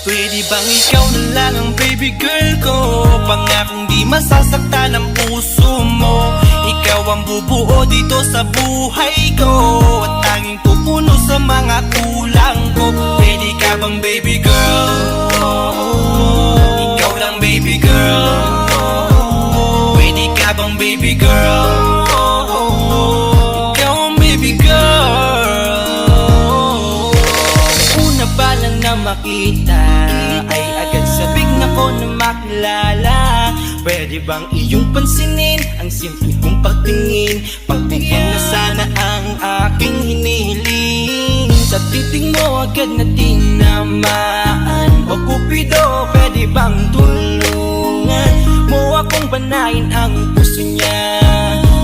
Pwede bang ikaw na lang ang baby girl ko? Pangakong di masasaktan ang puso mo. Ikaw ang bubuo dito sa buhay ko, at tanging pupuno sa mga kulang ko. Pwede ka bang baby girl? Ikaw lang baby girl. Pwede ka bang baby girl? Ikaw ang baby girl. Una pa lang na makita ay agad sabik na ko na makilala. Pwede bang iyong pansinin ang simple kong pagtingin? Pagbigyan na sana ang aking hinihiling. Sa titing mo agad na tinamaan. O Cupido, pwede bang tulungan mo akong banayin ang puso niya,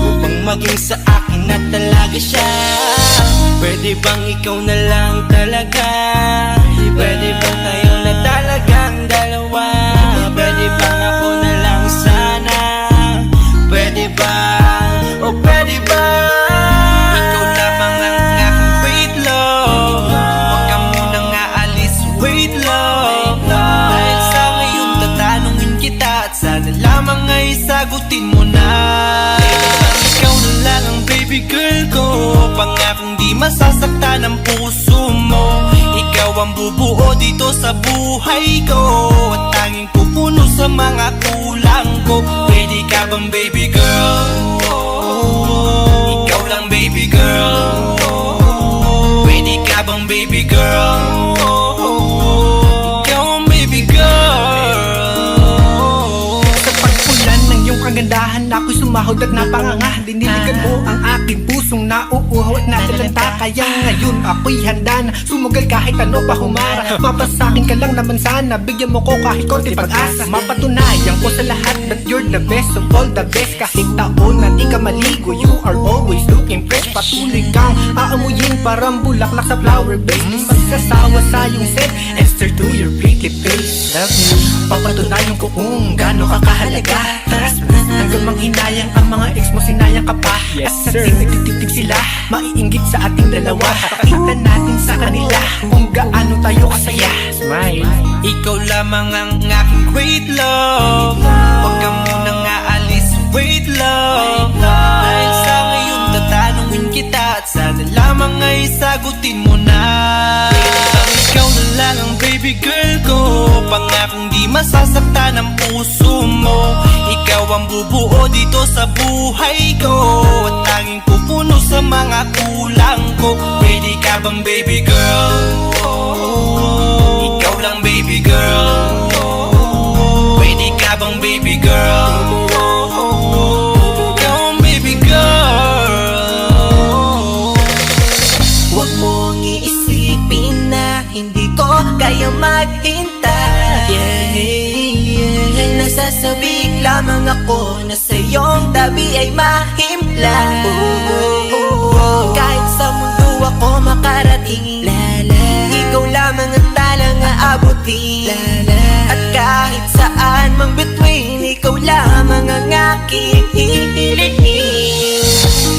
upang maging sa akin na talaga siya? Pwede bang ikaw na lang talaga? Pwede bang tayo na talagang dalawa? Pwede bang ako na lang sana? Pwede ba? O pwede ba? Ikaw lamang ang aking wait love. Huwag ka munang aalis, wait love. Dahil sa ngayon tatanungin kita, at sana lamang ay sagutin mo na. Pwede bang ikaw na lang ang baby girl ko? Pangakong di masasaktan ang puso mo. Ikaw ang bubuo dito sa buhay ko, at tanging pupuno sa mga kulang ko. Pwede ka bang baby girl? Ikaw lang baby girl. Pwede ka bang baby girl? Ikaw ang baby girl. Sa pagpulan ng iyong kagandahan, ako'y sumahod at napanganga. Diniligan mo ang aking pusong nauuhaw at natalanta. Kaya ngayon ako'y handa na sumugal kahit ano pa humara. Mapasakin ka lang naman sana, bigyan mo ko kahit konti pag-asa. Mapatunayan ko sa lahat that you're the best of all the best. Kahit taon na di ka maligo, you are always looking fresh. Patuloy kang aamuyin parang bulaklak sa flower base. Di magsasawa sa iyong scent and stir to your pretty face. Love me, papatunayan ko kung gaano ka kahalaga. Trust me, hanggang manghinayang ang mga ex mo, sinayang ka pa. Yes, at sir. nagtitig sila, maiinggit sa ating dalawa. Pakita natin sa kanila kung gaano tayo kasaya. Smile. Ikaw lamang ang aking great love. Huwag ka munang aalis, wait love. Dahil sa ngayon tatanungin kita, at sana lamang ay sagutin mo na. Pwede bang ikaw na lang ang baby girl ko? Pangakong di masasaktan ang puso mo. Ikaw ang bubuo dito sa buhay ko, at tanging pupuno sa mga kulang ko. Pwede ka bang baby girl? Ikaw lang baby girl. Pwede ka bang baby girl? Ikaw ang baby girl. Huwag mong iisipin na hindi ko kaya maghintay. Nasasabik lamang ako na sa iyong tabi ay mahimla. Kahit sa mundo ako makarating, ikaw lamang ang talang aabutin. At kahit saan mang between, ikaw lamang ang aking hihilihin.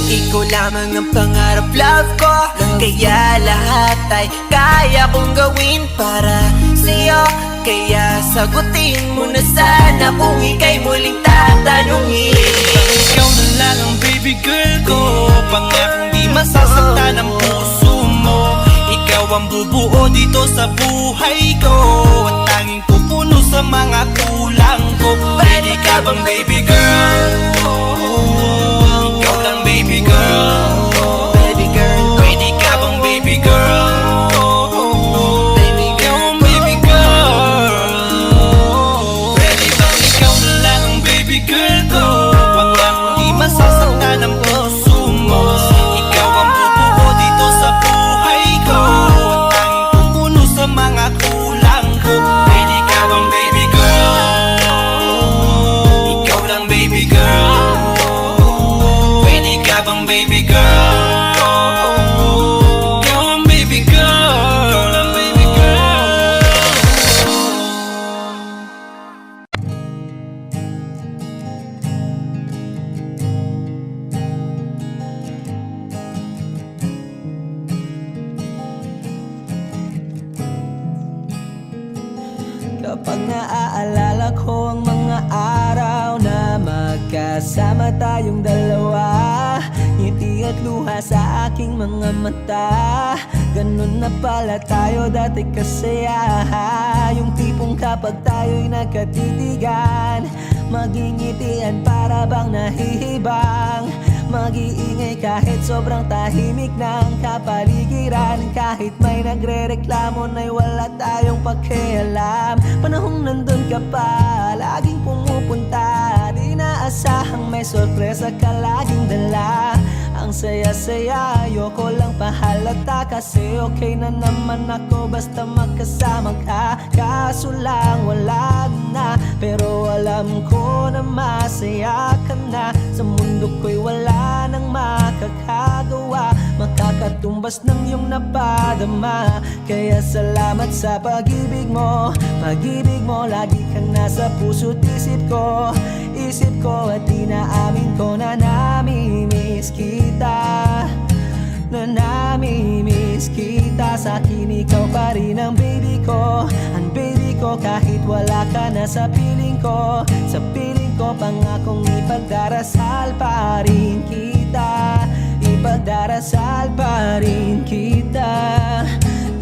Ikaw lamang ang pangarap, love ko. Kaya lahat ay kaya kong gawin para sa'yo. Kaya sagutin mo na sana kung ika'y muling tatanungin. Ikaw na lang ang baby girl ko. Pangakong di masasaktan ang puso mo. Ikaw ang bubuo dito sa buhay ko, at tanging pupuno sa mga kulang ko. Pwede ka bang baby girl? Ikaw lang baby girl. Baby girl, Pwede ka bang baby girl? baby Ikaw girl, ang baby girl. Pwede bang ikaw na lang ang baby girl ko? Pangakong di masasaktan ang puso mo. Ikaw ang bubuo dito sa buhay ko, at tanging pupuno sa mga kulang ko. Pwede ka bang baby girl? Ikaw lang baby girl. Kapag naaalala ko ang mga araw na magkasama tayong dalawa, ngiti at luha sa aking mga mata. Ganun na pala tayo dati kasaya. Yung tipong kapag tayo'y nagkatitigan, magingitian para bang nahihibang. Mag-iingay kahit sobrang tahimik ng kapaligiran. Kahit may nagre-reklamo na'y wala tayong pakialam. Panahong nandun ka pa, laging pumupunta. Di naasahang may sorpresa ka laging dala. Ang saya-saya, ayoko lang pahalata. Kasi okay na naman ako basta magkasama ka. Kaso lang wala na, pero alam ko na masaya ka na. Sa mundo ko'y wala nang makakagawa, makakatumbas ng iyong napadama. Kaya salamat sa pag-ibig mo. Pag-ibig mo, lagi kang nasa puso't isip ko. Isip ko at inaamin ko na namimiss kita. Na namimiss kita. Sa akin ikaw pa rin ang baby ko. Ang baby ko kahit wala ka na sa piling ko. Sa piling ko pangakong ipagdarasal pa rin kita. Ipagdarasal pa rin kita.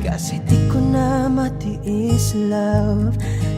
Kasi di ko na matiis love.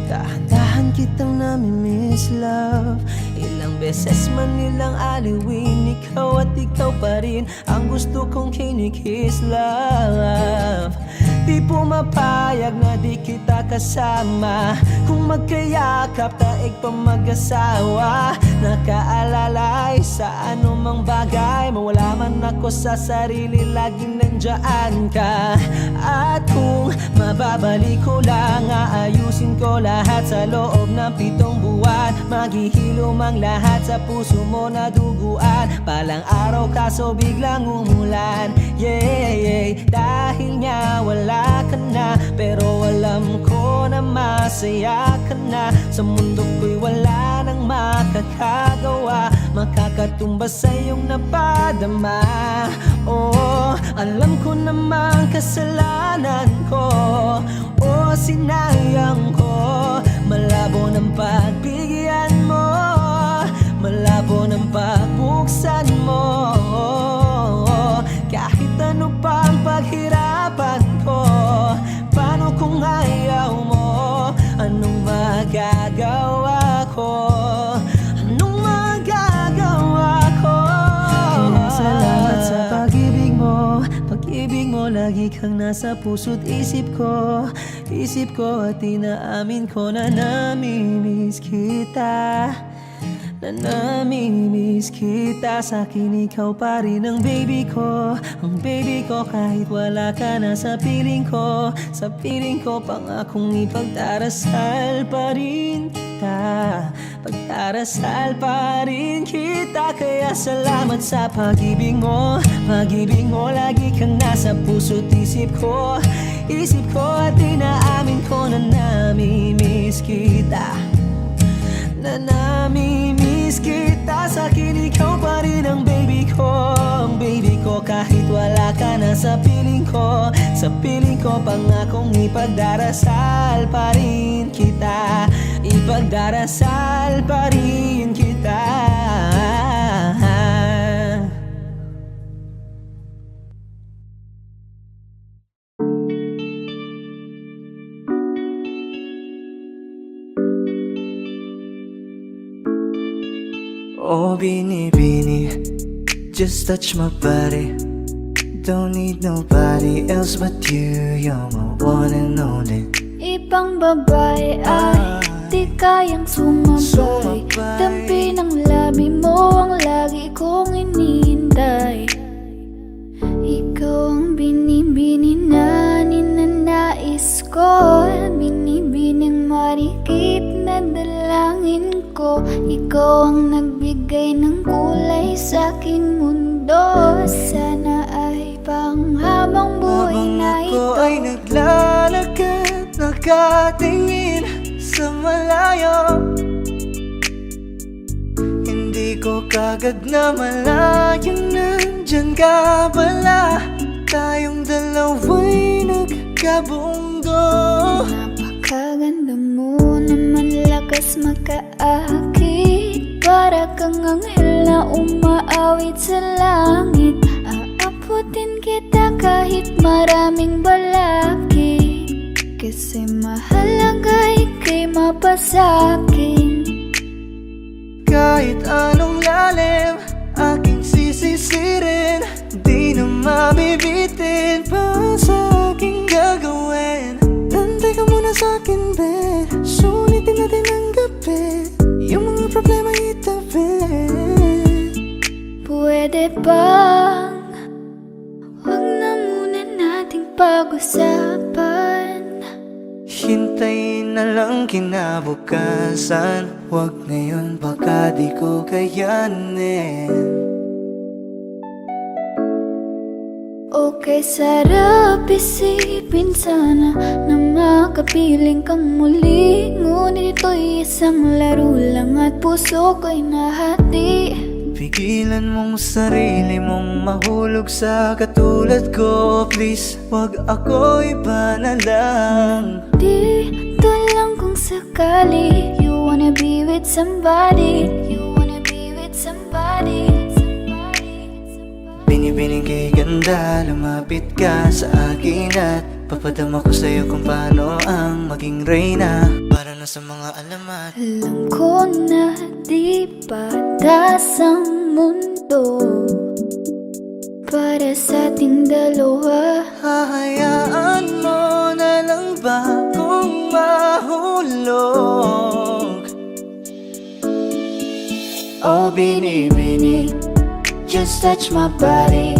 Dahan-dahan kitang namimiss love. Ilang beses man nilang aliwin, ikaw at ikaw pa rin ang gusto kong kinikiss love. Di pumapayag na di kita kasama. Kung magkayakap taig pa mag-asawa. Nakaalalay sa anumang bagay. Mawala man ako sa sarili, laging nandiyan ka. At kung mababalik ko lang, aayusin ko lahat sa loob ng 7 buwan. Maghihilom ang lahat sa puso mo na duguan. Palang araw kaso biglang umulan. Yeah, yeah. Dahil nga wala ka na, pero alam ko na masaya ka na. Sa mundo ko'y wala nang makakagawa, makakatumbas sa iyong napadama. Oh, alam ko namang kasalanan ko. Oh, sinayang ko. Malabo ng pagbigyan mo, malabo ng pagbuksan mo. Kahit ano pang paghirapan ko, paano kung ayaw mo? Anong magagawa ko? Anong magagawa ko? Kaya salamat sa pag-ibig mo. Pag-ibig mo, lagi kang nasa puso't isip ko. Isip ko at inaamin ko na namimiss kita. Na namimiss kita. Sa'kin ikaw pa rin ang baby ko. Ang baby ko kahit wala ka na sa piling ko. Sa piling ko pangakong ipagdarasal pa rin kita. Pagdarasal pa rin kita. Kaya salamat sa pag-ibig mo. Pag-ibig mo, lagi kang nasa puso't isip ko. Isip ko at inaamin ko na namimiss kita. Na namimiss kita. Sa'kin ikaw pa rin ang baby ko. Ang baby ko kahit wala ka na sa piling ko. Sa piling ko pangakong ipagdarasal pa rin kita. Ipagdarasal pa rin kita. Oh, Bini, just touch my body. Don't need nobody else but you. You're my one and only. Ibang babae ay di kayang sumabay. Dampi ng labi mo ang lagi kong inihintay. Ikaw ang binibini na ninanais ko. Binibining marikit na dalangin ko. Ikaw ang nagbigay ng kulay sa aking mundo. Sana ay panghabang buhay na ito. Habang ako ay naglalakad, nakatingin sa malayo, hindi ko kagad na malayo, nandyan ka pala. Tayong dalawa'y nagkabunggo. Napakaganda mo makaakit. Para kang anghel na umaawit sa langit. Aabutin kita kahit maraming balakid. Kasi mahalaga ika'y mapasakin. Kahit anong lalim, aking sisisirin. Di na mabibitin pa sa aking gagawin. Nantay ka muna sa'kin, be. Sulitin natin ang gabi. Yung mga problema itabi. Pwede bang wag na muna nating pag-usapan? Hintayin na lang kinabukasan. Huwag ngayon, baka di ko kayanin. Okay, sarap isipin sana na makapiling kang muli. Ngunit ito'y isang laro lang at puso ko'y nahati. Pigilan mong sarili mong mahulog sa katulad ko. Please, wag ako, iba na lang. Dito lang kung sakali you wanna be with somebody. You wanna be with somebody. Binibining kay ganda, lumapit ka sa akin at papadama ko sa'yo kung paano ang maging reyna. Para na sa mga alamat. Alam ko na di patas ang mundo para sa ating dalawa. Hahayaan mo na lang ba kung mahulog? Oh, bini, just touch my body.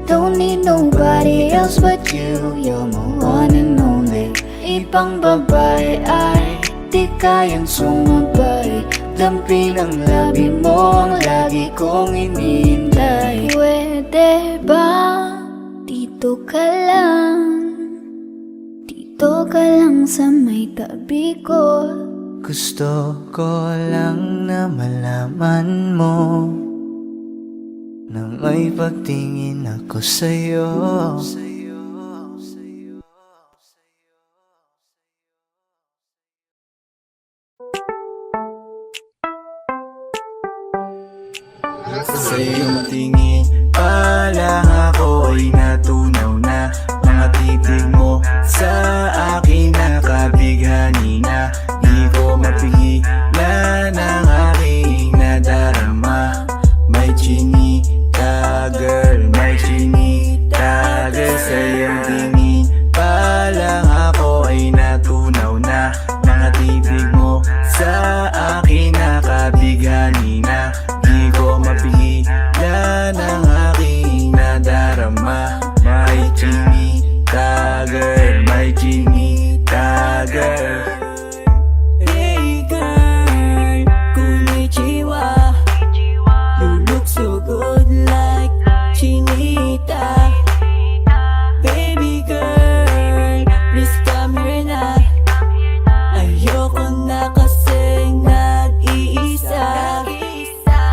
Don't need nobody else but you. You're my one and only. Ibang babae ay di kayang sumabay. Dampi ng labi mo ang lagi kong inihintay. Pwede ba dito ka lang? Dito ka lang sa may tabi ko. Gusto ko lang na malaman mo na may pagtingin ako sa'yo. Sa iyong tingin pa lang ako ay natunaw na. Mga titig mo sa akin nakabighani na. Di ko mapigilan ang aking nadarama. May chinita girl, may chinita girl. Sa iyong tingin pa lang ako ay natunaw na. Mga titig mo sa akin nakabighani na. Di ko mapigilan ang aking nadarama. May chinita girl, may chinita girl. Hey girl, konnichiwa. You look so good like chinita. Baby girl, please come here na. Ayoko na kasing nag-iisa.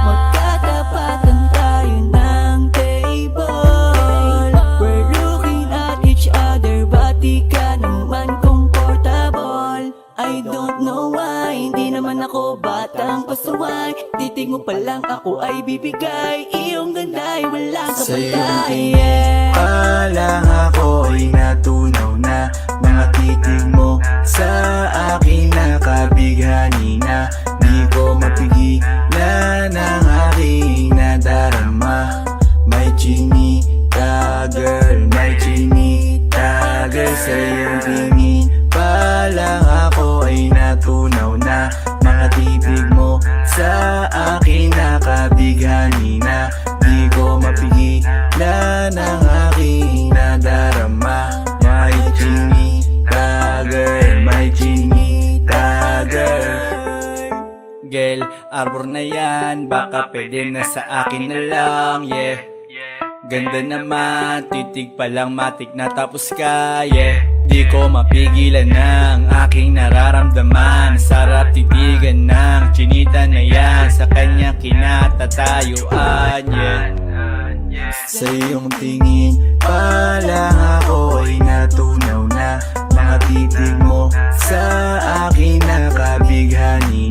Magkatapatan tayo ng table. We're looking at each other, but di ka naman comfortable. I don't know why, hindi naman ako batang pasaway. Titig mo pa lang ako ay bibigay. Iyong ganda ay walang kapatay. Pa lang ako ay natunaw na. Mga titig mo sa akin nakabighani na. Di ko mapigilan ang aking nadarama. May chinita girl, may chinita girl. Sa iyong tingin pa lang ako ay natunaw na. Mga titig mo sa akin nakabighani na. Di ko mapigilan ang aking nadarama. May chinita girl, may chinita girl. Girl, arbor na yan, baka pwede na sa akin na lang, yeah. Ganda naman, titig pa lang matik na tapos ka, yeah. Di ko mapigilan ng aking nararamdaman. Sarap titigan ng chinita na yan. Sa kanya kinatatayuan, yeah. Sa iyong tingin pa lang ako ay natunaw na. Mga titig mo sa akin nakabighani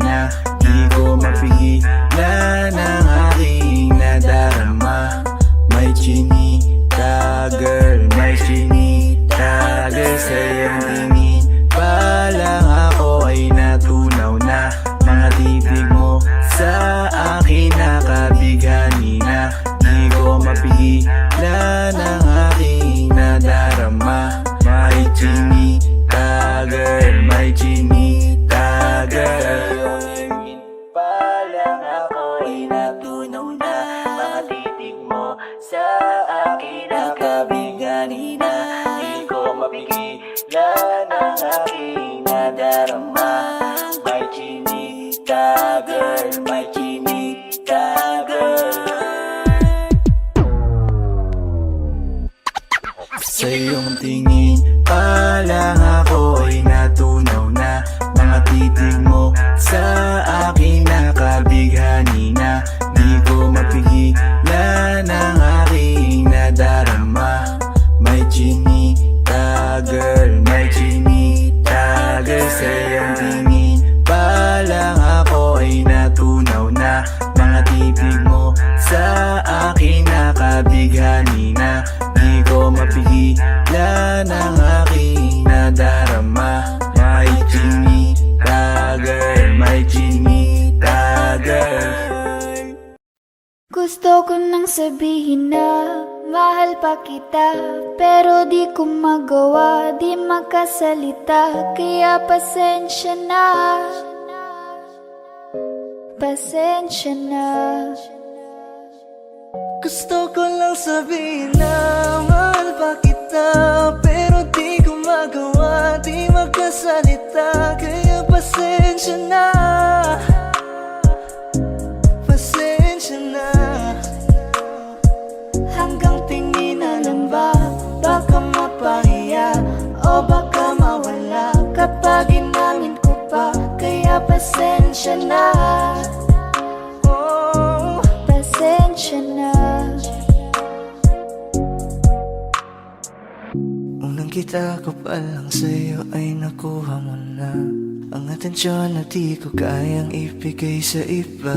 Sa iyong tingin pa lang ako ay natunaw na. Mga titig mo sa akin nakabighani na. Di ko mapigilan ang aking nadarama. May chinita girl, may chinita girl. Pa lang ako ay natunaw na. Mga titig mo sa akin nakabighani na. Di ko mapigilan ang aking nadarama. May chinita girl, may chinita girl. Sa iyong tingin pa lang ako ay natunaw na. Mga titig mo sa akin nakabighani na. Di ko mapigilan ang aking nadarama. May chinita girl, may chinita girl. Sa iyong tingin pa lang ako ay natunaw na. Mga titig mo sa akin nakabighani na. Di ko mapigilan ang aking nadarama. May chinita girl, may chinita girl. Gusto ko nang sabihin na mahal pa kita, pero di ko magawa, di makasalita. Kaya pasensya na, pasensya na. Gusto ko lang sabihin na mahal pa kita, pero di ko magawa, di magkasalita. Kaya pasensya na, pasensya na. Hanggang tingin na lang ba, baka mapahiya o baka mawala kapag inamin ko pa. Kaya pasensya na, Oh, pasensya na. unang kita ko pa lang sa'yo ay nakuha mo na ang atensyon na di ko kayang ibigay sa iba.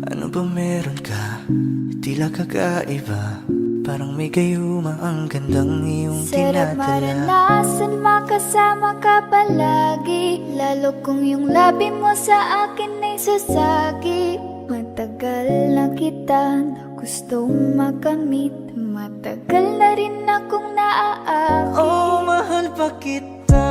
Ano ba meron ka? Tila kakaiba. Parang may gayuma ang gandang iyong Sarap tinadala. maranasan, makasama ka palagi, lalo kung yung labi mo sa akin ay sasagi. Matagal na kita na gustong makamit, matagal na rin akong naaakit. Oh, mahal pa kita,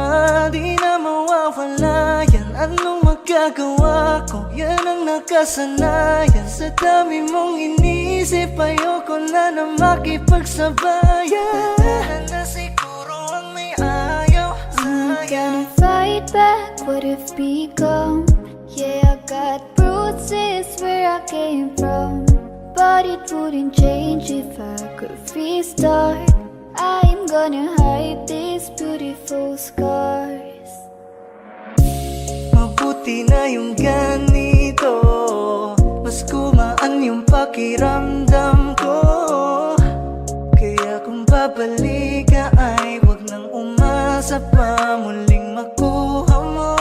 di na mawawala yan. Anong magagawa ko? Yan ang nakasanayan. Sa dami mong inisip, ayoko na na makipagsabayan. Na siguro ang may ayaw I'm sa'yo. gonna fight back what if become. Yeah, I got bruises where I came from, but it wouldn't change if I could restart. I'm gonna hide these beautiful scars. Mabuti na yung ganito, mas gumaan yung pakiramdam ko. Kaya kung babalik ka ay wag nang umasa pa muling makuha mo.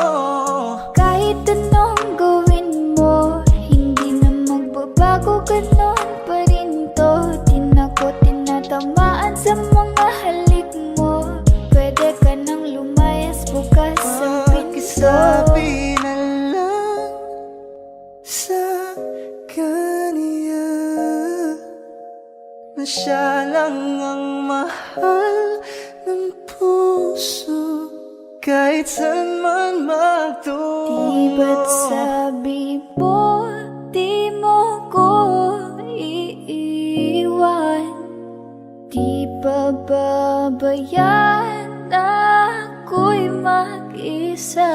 Kahit anong gawin mo, hindi na magbabago, ganon pa rin to. Di na ko tinatamaan sa mga halik mo. Pwede ka nang lumayas, bukas ang pinto. Pakisabi na lang sa kanya na siya lang ang mahal ng puso, kahit saan man magtungo. Di ba't sabi mo, di mo ko iiwan? Di ba babayaan na ako'y mag-isa?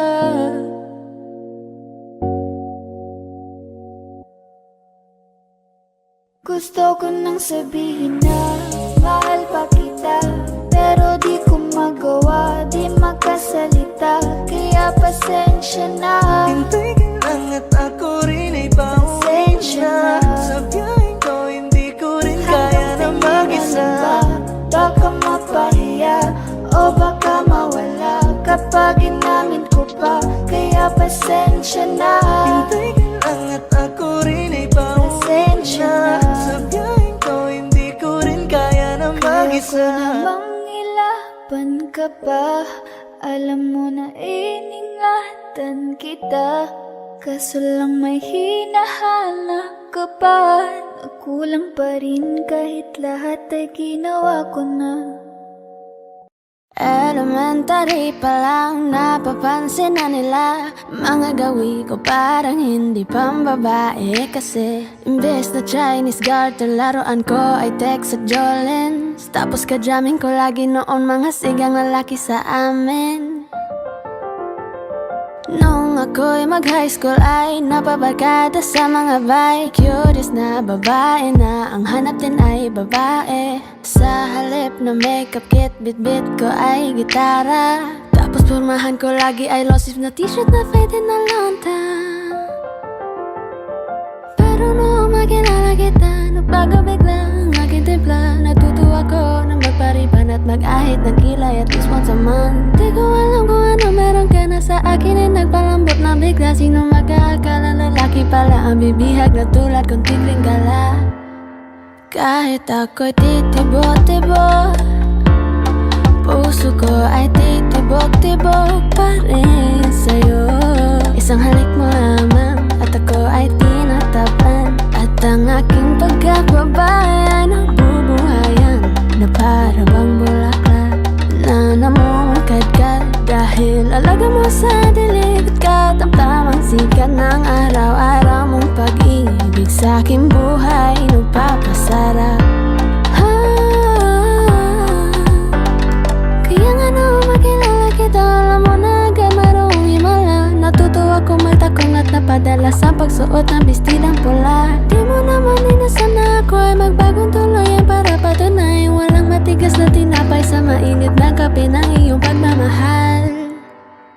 Gusto ko nang sabihin na mahal pa kita, pero di ko magawa, di makasalita. Kaya pasensya na, Hintay ka lang at ako rin ay pauwi pasensya na. na. Sa biyaheng ko hindi ko rin kaya na mag-isa. Baka mapahiya o baka mawala kapag inamin ko pa. Kaya pasensya na, Hintay ka lang at ako rin ay pauwi pasensya na. na. Sa biyaheng ko hindi ko rin kaya na Kaya ko mag-isa. namang ilaban ka pa. Alam mo na iningatan kita, kaso lang may hinahanap ka pa. Nagkulang pa rin kahit lahat ay ginawa ko na. Elementary pa lang napapansin na nila mga gawi ko parang hindi pambabae. Kasi imbes na Chinese garter laruan ko ay text at Jolens. Tapos ka-jamming ko lagi noon mga sigang lalaki sa amin. Nung ako'y mag-high school ay napabarkada sa mga bike. Curious na babae na ang hanap din ay babae. Sa halip na makeup kit, bit-bit ko ay gitara. Tapos pormahan ko lagi ay low sleeve na t-shirt na faded na lonta. Pero nung makilala kita, nagbago bigla ang aking timpla. Natutuwa ko na magpariban at mag-ahit ng kilay at least once a month. Di ko alam kung ano meron ka na sa akin ay nagpalambot na bigla. Sino mag-aakala lalaki pala ang bibihag na tulad kong tigling gala. Kahit ako'y titibok-tibok, puso ko ay titibok-tibok pa rin sa'yo. Isang halik mo lamang at ako ay tinatapan. At ang aking pagkakbabae ay nabubuhayan na para bang bulaklak na namumulkad-kad. Dahil alaga mo sa dilig at katamtamang sikat ng araw-araw mong pag-ibig sa aking buhay nagpapasarap. Kaya nga nung makilala kita, alam mo na agad marunong himala. Natutuwa kong magtakong at napadala sa pagsuot ng bestidang pula. Di mo naman inasan na ako ay magbagong tuluyan para patunay walang matigas na tinapay sa mainit na kape ng iyong pagmamahal.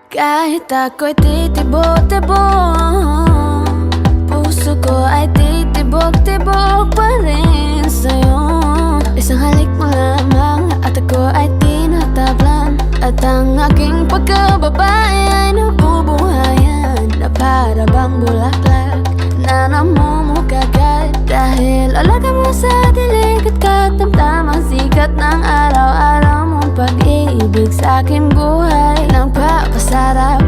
Kahit ako'y titibok-tibok, puso ko ay titibok-tibok pa rin sa'yo. Isang halik mo lamang at ako ay tinatablan. At ang aking pagkababae ay nabubuhayan na para bang bulaklak na namumukagad. Dahil alaga mo sa dilig at katamtamang sikat ng araw-araw mong pag-ibig sa aking buhay nagpapasarap.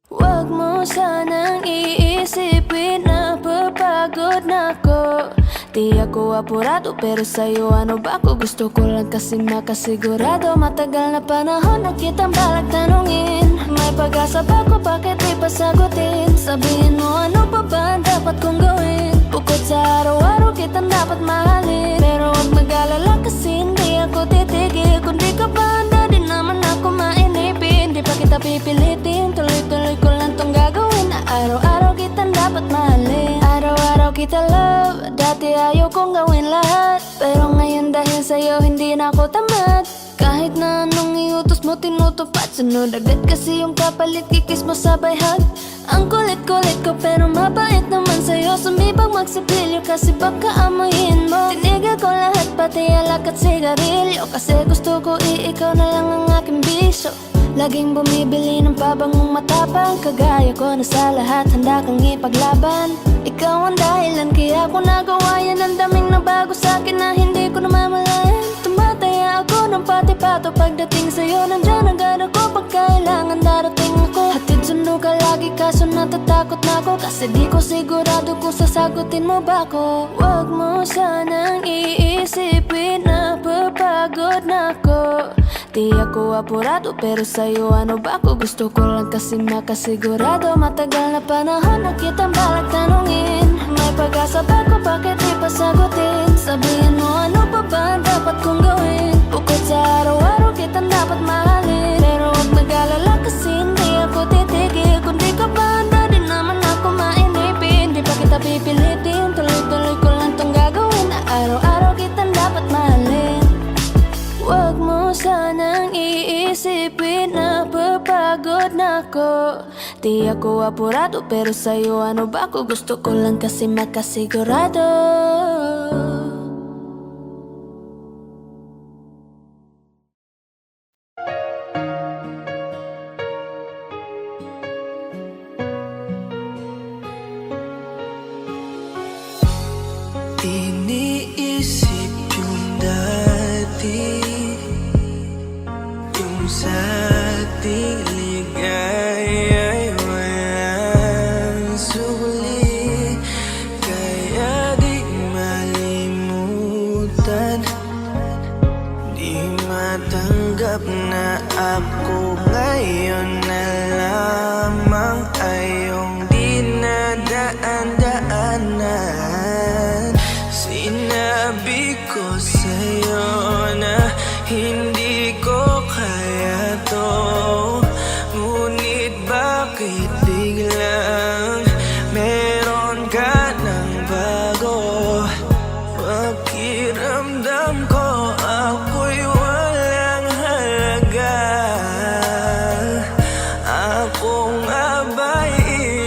Huwag mo sanang iisipin na papagod na ako. Di ako apurado pero sa'yo ano ba ako? Gusto ko lang kasi makasigurado. Matagal na panahon na kitang balak tanungin. May pag-asa ba ko? Bakit di pa sagutin? Sabihin mo ano pa ba ang dapat kong gawin? Bukod sa araw-araw kitang dapat mahalin. Pero huwag mag-alala kasi hindi ako titigil. Kung di ka pa handa din naman ako mainipin. Di pa kita pipilitin, tuloy-tuloy ko lang tong gagawin. Na araw-araw kitang dapat mahalin. Araw-araw kita love, dati ayaw kong gawin lahat. Pero ngayon dahil sa'yo hindi na ako tamad. Kahit na anong iutos mo tinutupad. Sunod agad kasi yung kapalit, kikis mo sabay hug. Ang kulit-kulit ko pero mabait naman sa'yo. Sumibang magsipilyo kasi baka amoyin mo. Tinigil ko lahat pati alak at sigarilyo. Kasi gusto ko ikaw na lang ang aking bisyo. Laging bumibili ng pabangong matapang. Kagaya ko na sa lahat handa kang ipaglaban. Ikaw ang dahilan kaya ko nagawa yan. Ang daming nabago sa'kin na hindi ko namamalayan. Tumataya ako ng pati-pato pagdating sa'yo. Nandyan agad ako pag kailangan darating ako. Hatid sundo ka lagi kaso natatakot na ako. Kasi di ko sigurado kung sasagutin mo ba ako. Huwag mo sanang iisipin na papagod na ako. Di ako apurado pero sa'yo ano ba ako? Gusto ko lang kasi makasigurado. Matagal na panahon na kitang balak tanungin. May pag-asa ba ko? Bakit di pa sagutin? Sabihin mo ano pa ba ang dapat kong gawin? Bukod sa araw-araw kitang dapat mahalin. Pero huwag mag-alala kasi hindi ako titigil. Kung di ka pa handa din naman ako mainipin. Di pa kita pipilitin, tuloy-tuloy ko lang tong gagawin. Na araw-araw kitang dapat mahalin. Huwag mo sanang iisipin na papagod na ako. Di ako apurado pero sa'yo ano ba ako? Gusto ko lang kasi makasigurado. Iniisip yung dati, yung sa ating ligaya'y walang suli, kaya di malimutan. Di matanggap na ako ngayon na lamang ay iyong dinadaan-daanan. Sinabi ko sa'yo na hindi ko kaya to, ngunit bakit biglang meron ka ng bago? Pakiramdam ko ako'y walang halaga. Ako nga ba'y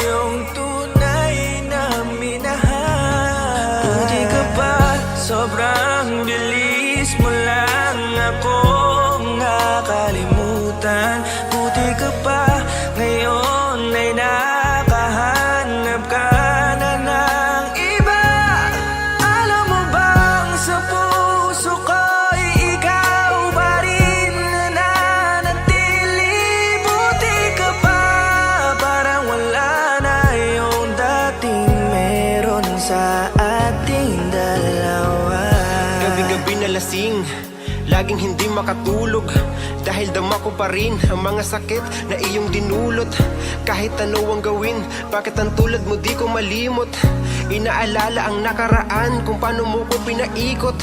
iyong tunay na minahal? Buti ka pa, sobrang bilis mo lang akong nakalimutan. Buti ka pa, ngayon ay nakahanap ka na ng iba. Alam mo bang sa puso ko'y ikaw pa rin nananatili? Buti ka pa, parang wala na yung dating meron sa ating dalawa. Gabi-gabi na lasing, laging hindi makatulog, dahil dama ko pa rin ang mga sakit na iyong dinulot. Kahit ano ang gawin, bakit ang tulad mo di ko malimot? Inaalala ang nakaraan, kung paano mo ko pinaikot.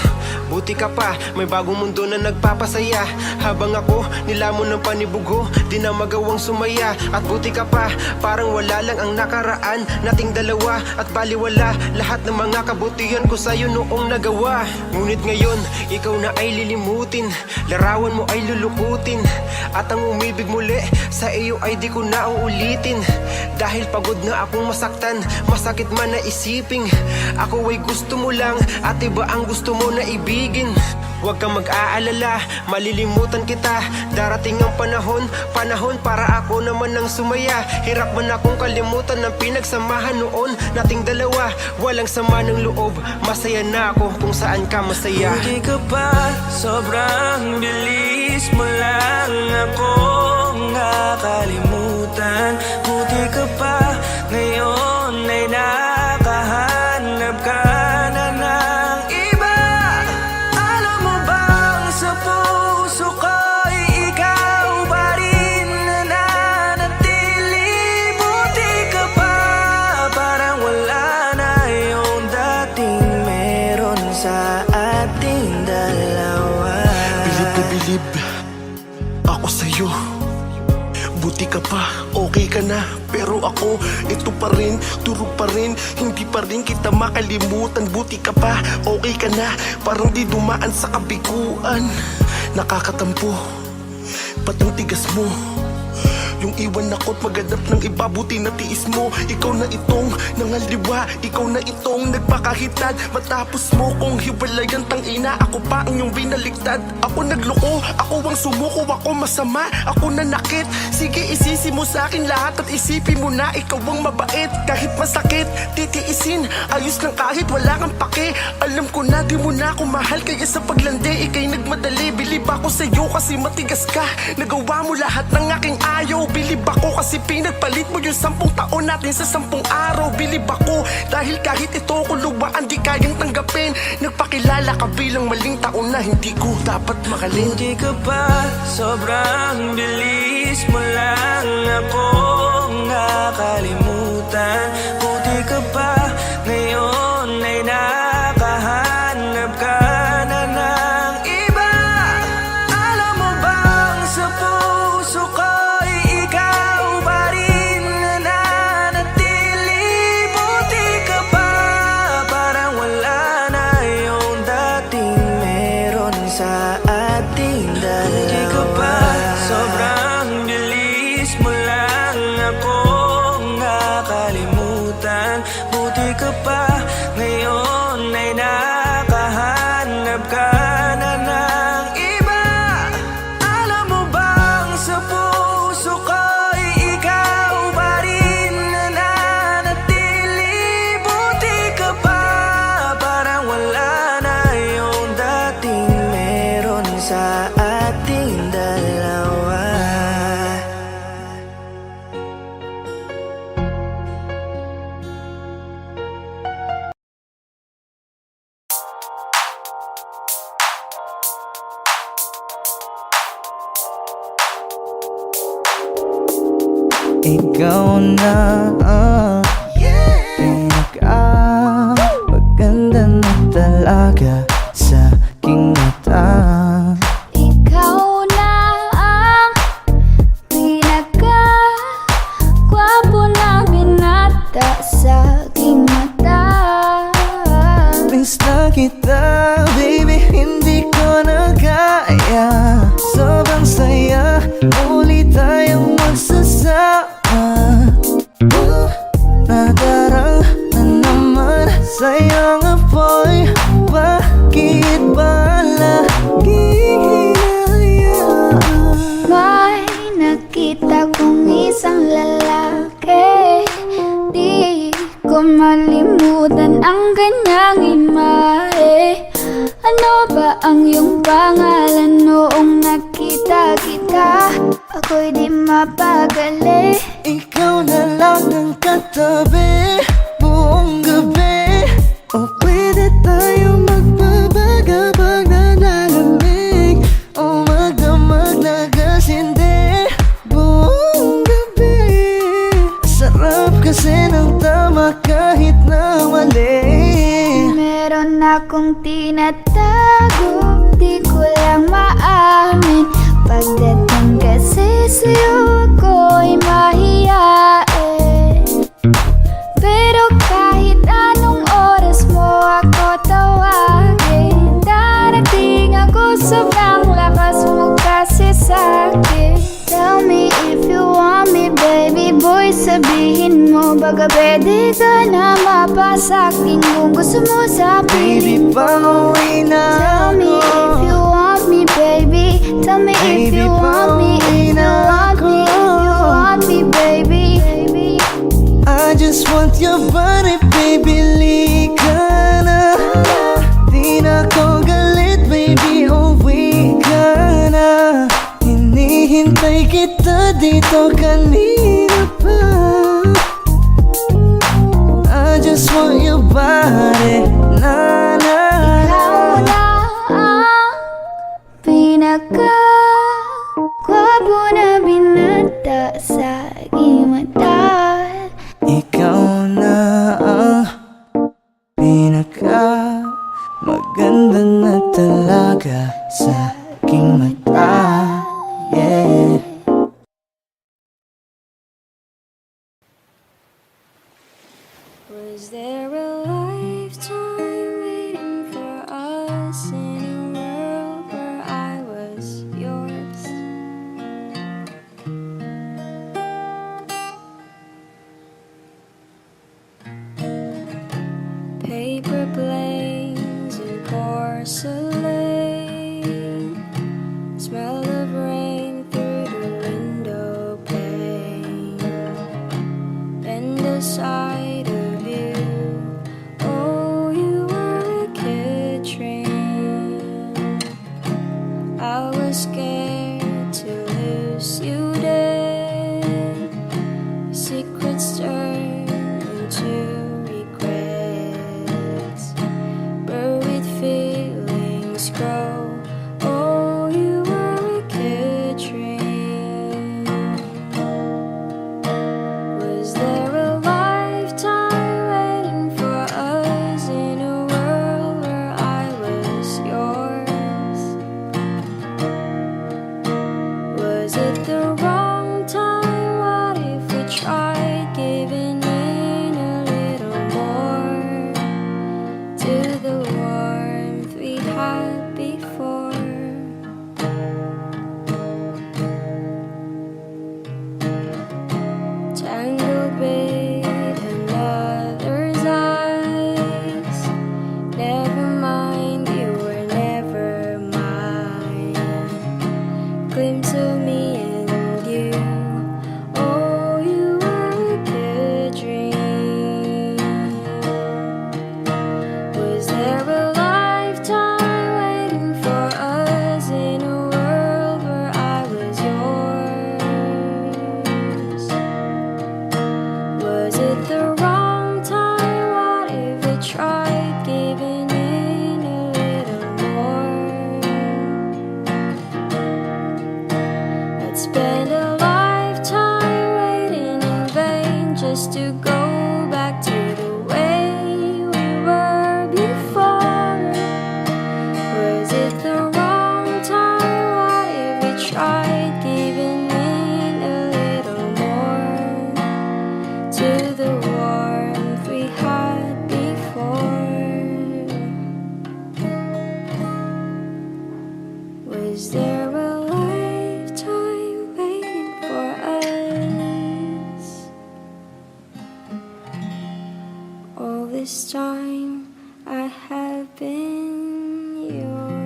Buti ka pa, may bagong mundo na nagpapasaya, habang ako nilamon ng panibugo, di na magawang sumaya. At buti ka pa, parang wala lang ang nakaraan nating dalawa, at baliwala lahat ng mga kabutihan ko sa'yo noong nagawa. Ngunit ngayon, ikaw na ay lilimutin, larawan mo ay lulukutin, at ang umibig muli sa iyo ay di ko na uulitin. Dahil pagod na akong masaktan, masakit man na isiping ako ay gusto mo lang at iba ang gusto mo na ibigin. Huwag kang mag-aalala, malilimutan kita. Darating ang panahon para ako naman ang sumaya. Hirap man akong kalimutan ng pinagsamahan noon nating dalawa. Walang sama ng loob, masaya na ako kung saan ka masaya. Buti ka pa, sobrang bilis mo lang akong nakalimutan. Buti ka pa, ngayon ay nakahanap ka na ng iba. Alam mo bang sa puso ko'y ikaw pa rin nananatili? Buti ka pa, parang wala na yung dating meron sa ating dalawa. Bilib na bilib ako sa'yo. Buti ka pa, okay ka na, pero ako, ito pa rin, durog pa rin, hindi pa rin kita makalimutan. Buti ka pa, okay ka na, parang di dumaan sa kabiguan. Nakakatampo, ba't ang tigas mo? Yung iwan ako't maghanap ng iba, buti na tiis mo. Ikaw na itong nangaliwa, ikaw na itong nagpakahitad. Matapos mo kong hiwalayan, tangina, ako pa ang iyong binaligtad. Ako nagloko, ako ang sumuko, ako masama, ako nanakit. Sige, isisi mo sa akin lahat at isipin mo na ikaw ang mabait. Kahit masakit, titiisin, ayos lang kahit wala kang pake. Alam ko na di mo na ako mahal, kaya sa paglandi ikay nagmadali. Bilib ako sa'yo kasi matigas ka, nagawa mo lahat ng aking ayaw. Bilib ako kasi pinagpalit mo yung 10 taon natin sa 10 araw. Bilib ako dahil kahit ito ko luwaan di kayang tanggapin. Nagpakilala ka bilang maling taon na hindi ko dapat makalin. Buti ka pa, sobrang bilis mo lang akong nakalimutan. Buti ka pa, ngayon ay nakahanap ka na ng iba. Alam mo bang sa puso ko'y ikaw pa rin nananatili? Buti ka pa, parang wala na yung dating meron sa ating dalawa. Buti ka pa, sobrang Ikaw na pinaka maganda na talaga sa aking mata. Ikaw na ang pinaka-gwapo na binata sa aking mata. Miss na kita, baby, hindi ko na kaya. Sobrang saya, muli tayong magsasama. Nadarang na naman sa'yong apoy. Bakit ba laging hinayaan? May nakita kong isang lalaki, di ko malimutan ang kanyang imahe. Ano ba ang iyong pangalan noong nakita kita? Ako'y di mapagali. Ikaw na lang ang katabi buong gabi. O pwede tayo magbabaga pag nanalamig, o magdamag na gasindi buong gabi. Sarap kasi ng tama kahit na mali. Meron akong tinatago, di ko lang maamin. Pagdating kasi sa'yo ako'y mahiyain. Pero kahit anong oras mo ako tawagin, darating ako, sobrang lakas mo kasi sa'kin. Tell me if you want me, baby boy, sabihin mo baga pwede ka na mapasa'kin kung gusto mo sa Baby, piling ko. pauwi na Tell me if you want me, baby. Tell me if you want me, if you want me, if you want me, baby. I just want your body, baby, lika na. Di na ko galit, baby, uwi ka na. Hinihintay kita dito kanina pa. I just want your body, na na. Ikaw na ang pinaka-gwapo na binata sa aking mata. Ikaw na ang pinaka maganda na talaga sa aking mata. Yeah. Was there a lifetime waiting for us in a world where I was yours? Paper planes and porcelain, smell of rain through the window pane, and the sight of you. Oh, you were a kid dream. I was scared to lose you dead. Secrets turn into regrets. Buried feelings grow. Oh, you were a kid dream. Was there a lifetime waiting for us in a world where I was yours? Was it the wrong time? What if we tried giving in a little more to the warmth we had before? Tangled with another's eyes. Never mind, you were never mine. Glimpse of me and you. Oh, you were a good dream. Was there a lifetime waiting for us in a world where I was yours? this time I have been yours.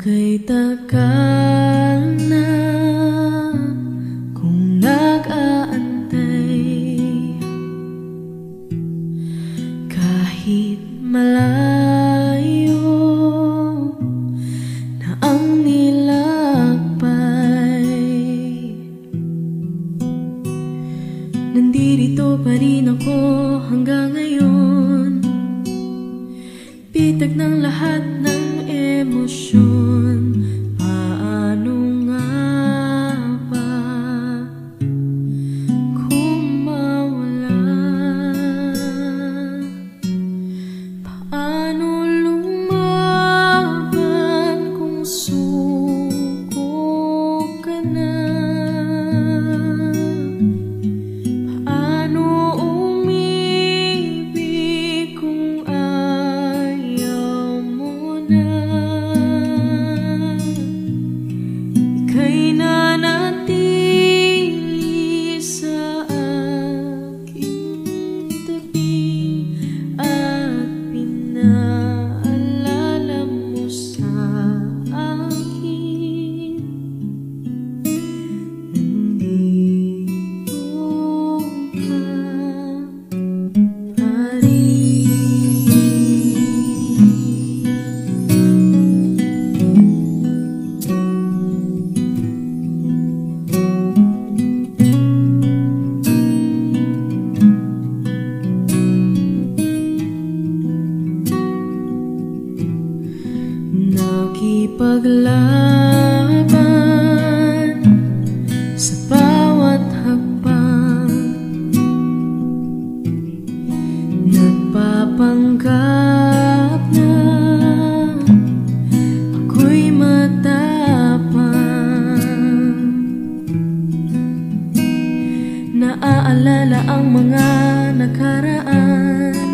Okay, takal na kung nag-aantay kahit malayo na ang nilakbay. Nandito pa rin ako hanggang ngayon, bitag ng lahat ng emosyon. Paano nga ba kung mawala? Paano lumaban kung suko ka na? Paano umibig kung ayaw mo na? Ika'y nanatili sa aking tabi at pinaalala mo sa akin. Nandito ka pa rin. Nakipaglaban sa bawat hakbang, nagpapanggap na ako'y matapang. Naaalala ang mga nakaraan,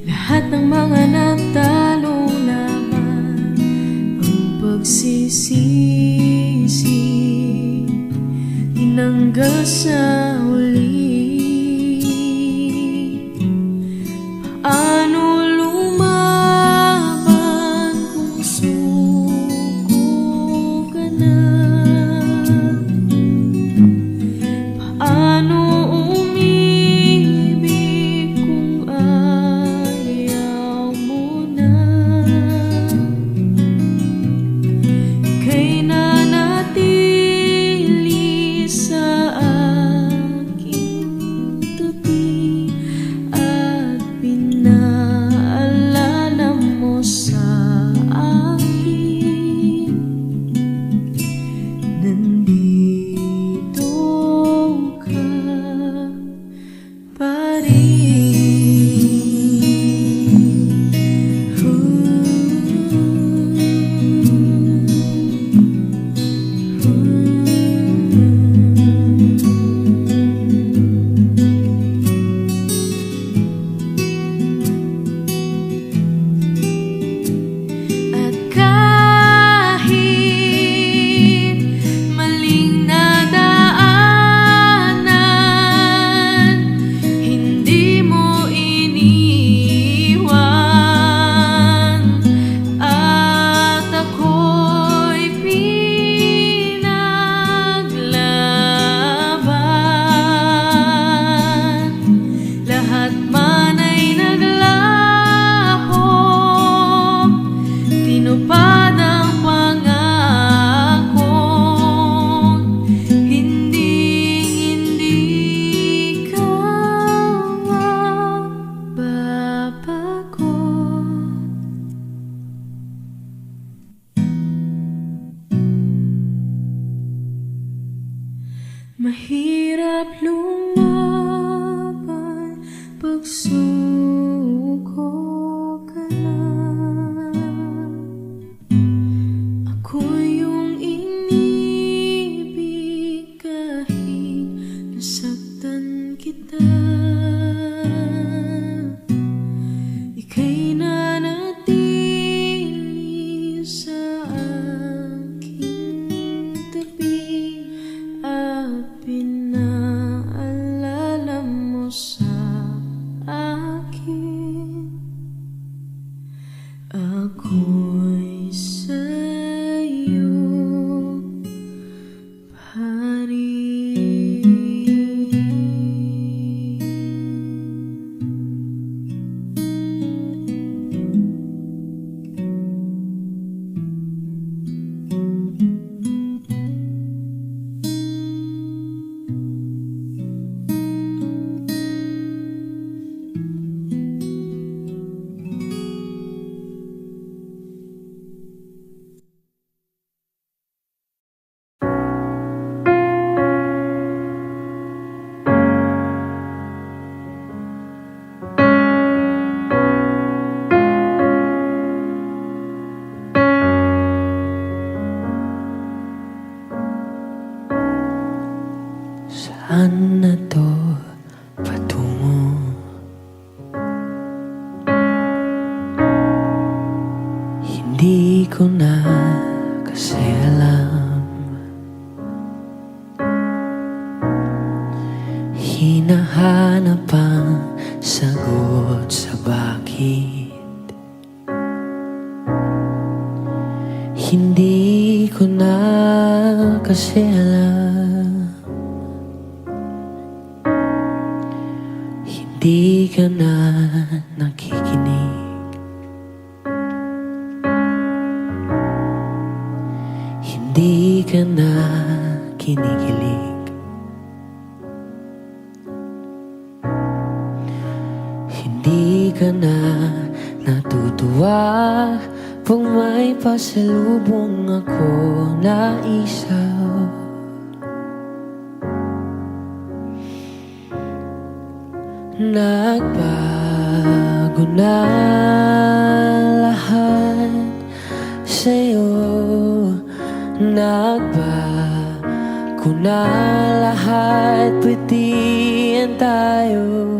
lahat ng mga natalong laban, ang pagsisisi tinanggal sa huli. Paano lumaban kung suko ka na? Paano umibig kung ayaw mo na? Ika'y nanatili sa aking tabi at pinaalala mo sa akin. Nandito ka pa rin. At kahit maling nadaanan, hindi mo iniwan at ako'y pinaglaban. Lahat man ay naglaho, tinupad ang pangako. Hindi ka mababago. Mahirap lumaban Saan na to patungo? Hindi ko na kasi alam. Hinahanap ang sagot sa bakit. Hindi ko na kasi alam. Hindi ka na nakikinig. Hindi ka na kinikilig. Hindi ka na natutuwa pag may pasalubong ako na isaw. Nagbago na lahat sa'yo. Nagbago na lahat, pwedihan tayo.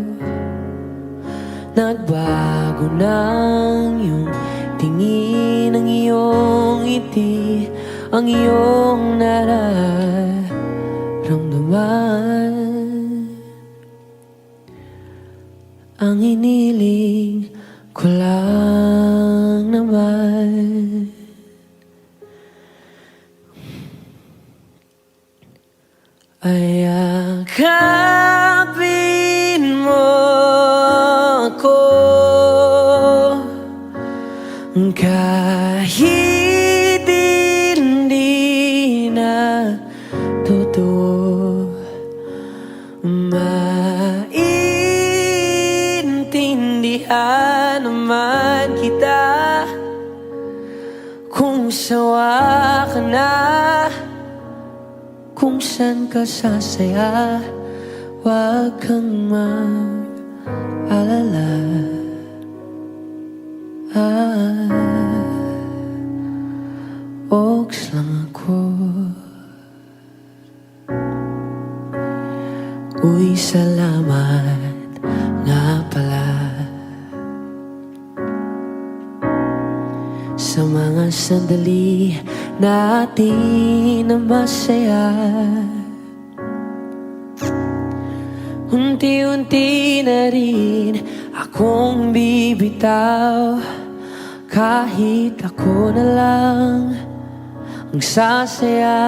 Nagbago na ang iyong tingin, ang iyong ngiti, ang iyong nararamdaman. Ang iniling ko lang naman ay yakapin mo ako kahit hindi na totoo. Maintindihan naman kita kung sawa ka na, kung saan ka sasaya. Huwag kang mag-alala. Oks lang ako. Uy, salamat nga pala sa mga sandali natin na masaya. Unti-unti na rin akong bibitaw, kahit ako na lang ang sasayaw.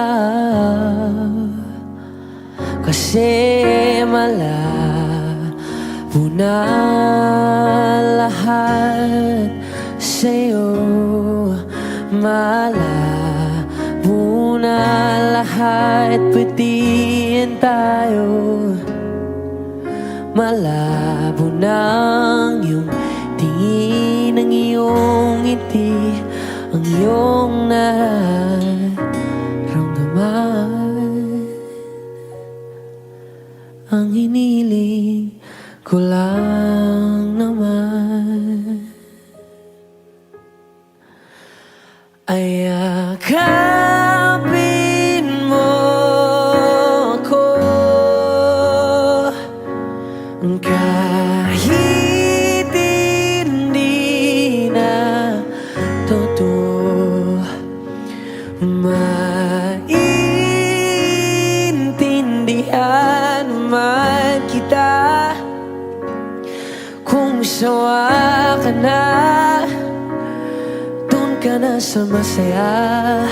Kasi malabo na lahat sa'yo. Malabo na lahat, pwedihan tayo. Malabo na ang iyong tingin, ang iyong ngiti, ang iyong nararamdaman. Ang hiniling ko lang naman ay yakapin mo ako kahit hindi na totoo. Maintindihan naman kita kung sawa ka na, doon ka na sa masaya.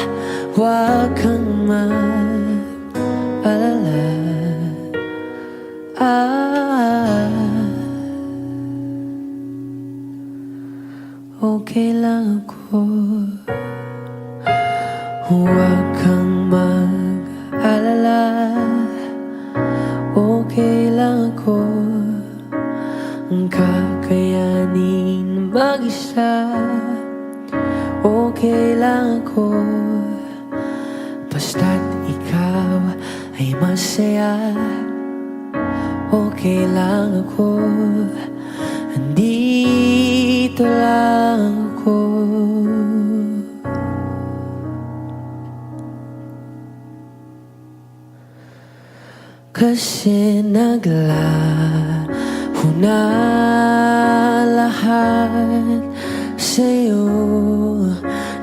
Huwag kang mag-alala. Okay lang ako. Huwag kang mag-alala. Okay lang ako. Ang kakayanin mag-isa. Okay lang ako. Basta't ikaw ay masaya. Okay lang ako. Andito lang ako. Kasi naglaho na lahat sa'yo.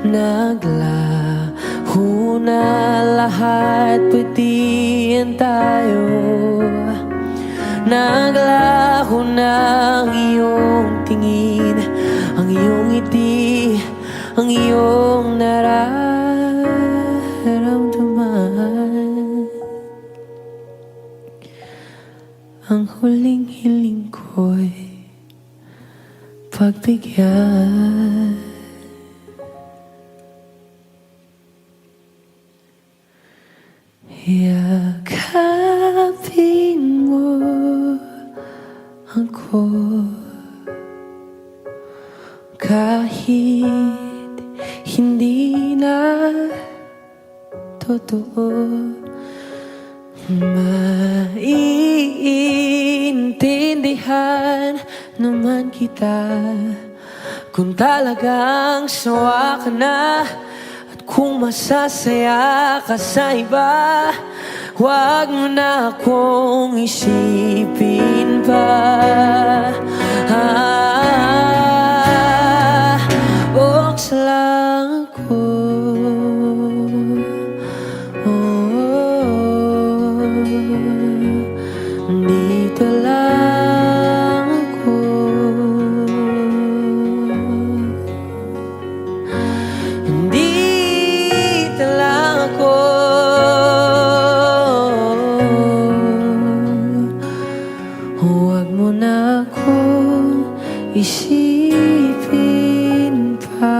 Naglaho na lahat, pwedihan tayo. Naglaho na ang iyong tingin, ang iyong ngiti, ang iyong nararamdaman. Ang huling hiling ko'y pagbigyan. Yakapin mo ako kahit hindi na totoo. Maiintindihan naman kita kung talagang sawa ka na. Kung masasaya ka sa iba, huwag mo na akong isipin pa. Buksa lang ako. Dito lang ako. Huwag mo na akong isipin pa.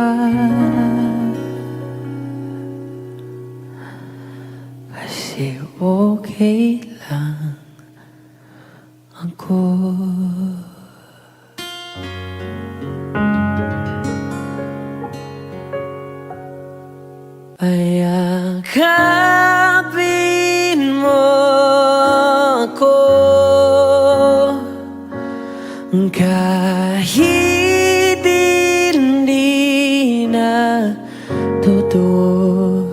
Kasi okay lang ako. Ayakapin mo ako kahit hindi na totoo.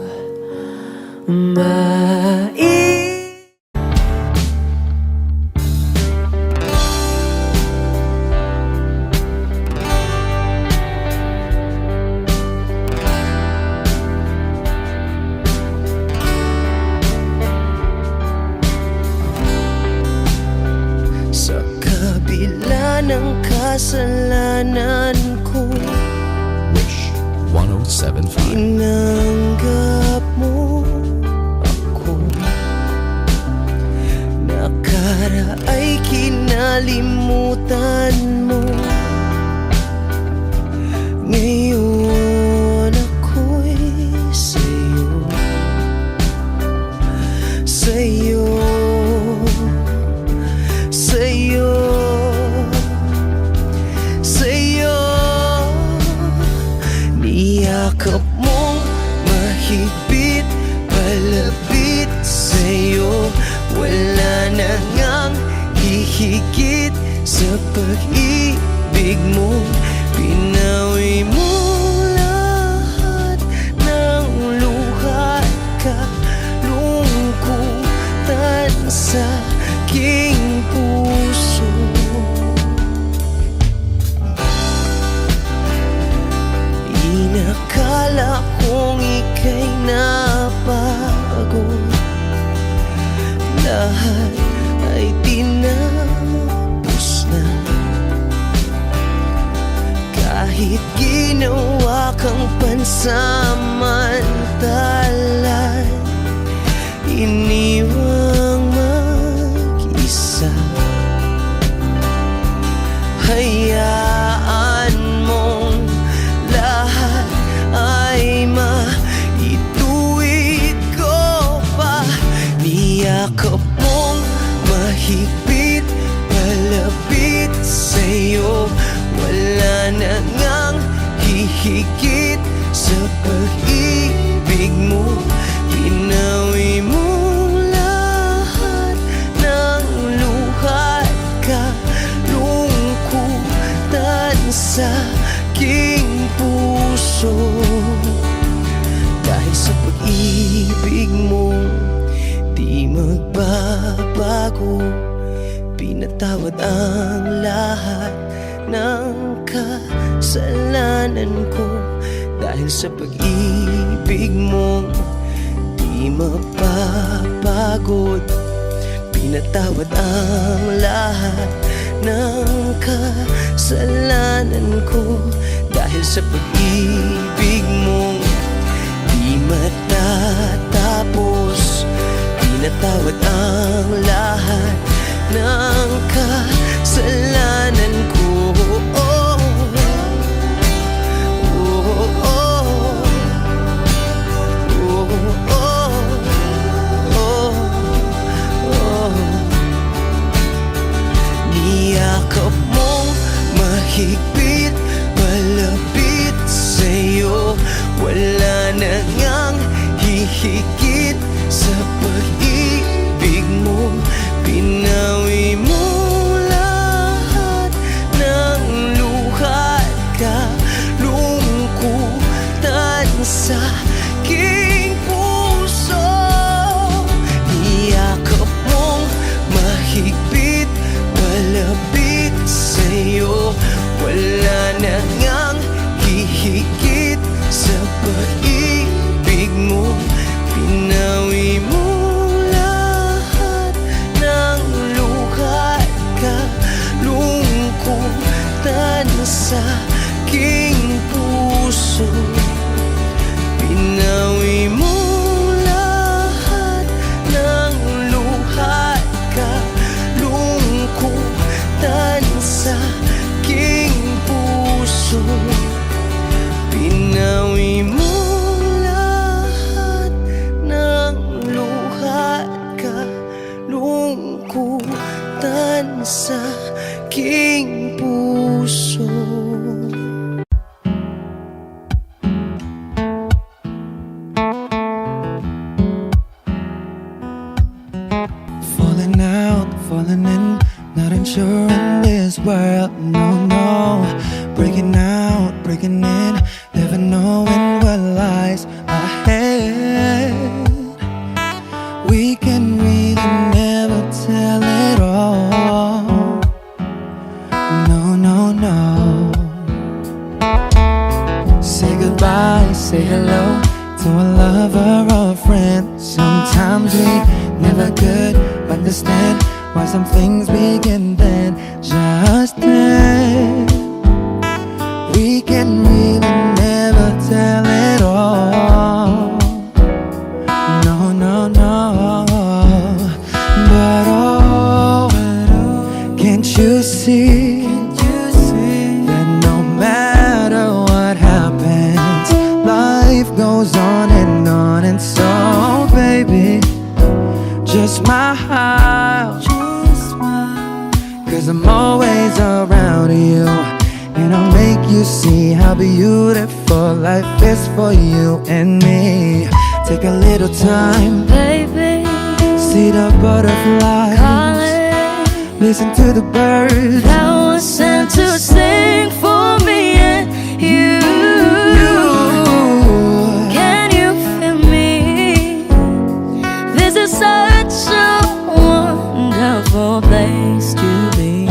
Sa kabila ng kasalanan ko, Wish 1075. tinanggap mo ako. Nakaraay kinalimutan mo. Ngayon ako'y sa'yo, sa'yo, sa'yo, sa'yo. Niyakap mong mahigpit, palapit sa'yo. Wala na ngang hihigit sa pag-ibig mo. Pinawi mo lahat ng luha at kalungkutan sa aking puso. Inakala kong ika'y nabago, lahat ay tinapos na. Kahit ginawa kang pansamantalan, iniwang mag-isa. Hayaan mong lahat ay maituwid ko pa. Niyakap mong mahigpit, palapit sa'yo. Wala na ngang hihigit sa pag-ibig mo. Pinawi mo lahat ng luha at kalungkutan sa aking puso. Dahil sa pag-ibig mo, di magbabago. nagbabago. Pinatawad ang lahat ng kasalanan ko, dahil sa pag-ibig mo di mapapagod. Pinatawad ang lahat ng kasalanan ko, dahil sa pag-ibig mo di matatapos. Pinatawad ang lahat ng kasalanan ko. Oh, oh, oh, oh, oh, oh. Niyakap mong mahigpit, malapit sa'yo. Wala na ngang hihigit sa pag-ibig mo. Pinawi mo lahat ng luha at kalungkutan sa aking puso. Niyakap mong mahigpit, malapit sa'yo. Wala na ngang hihigit sa pag-ibig mo. Pinawi mo lahat ng luha at kalungkutan sa aking puso. Pinawi mo lahat ng luha at kalungkutan sa aking puso. Pinawi mo lahat ng luha at kalungkutan sa aking puso. Falling out, falling in, not unsure in this world, no, no. Breaking out, breaking in, never knowing what lies ahead. We can really never tell it all, no, no, no. Say goodbye, say hello to a lover or a friend. Sometimes we never could understand why some things begin then, just then. We can really never tell it all, no, no, no. But oh, can't you see that no matter what happens, life goes on, and so baby, just smile, cause I'm always around you, and I'll make you see how beautiful life is for you and me. Take a little time, Baby, see the butterflies, calling, listen to the birds that was sent to sing for me and you. Can you feel me? This is such a wonderful place to be.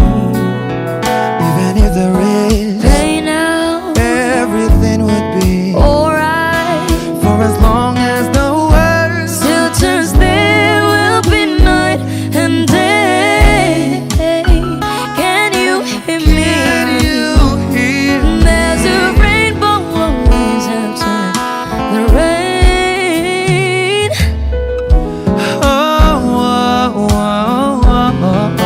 Even if there is pain now, everything would be alright. for as long as the world Still turns, there will be night and day. Can you hear me? Can you hear? There's a rainbow always after the rain. Oh, oh, oh, oh, oh.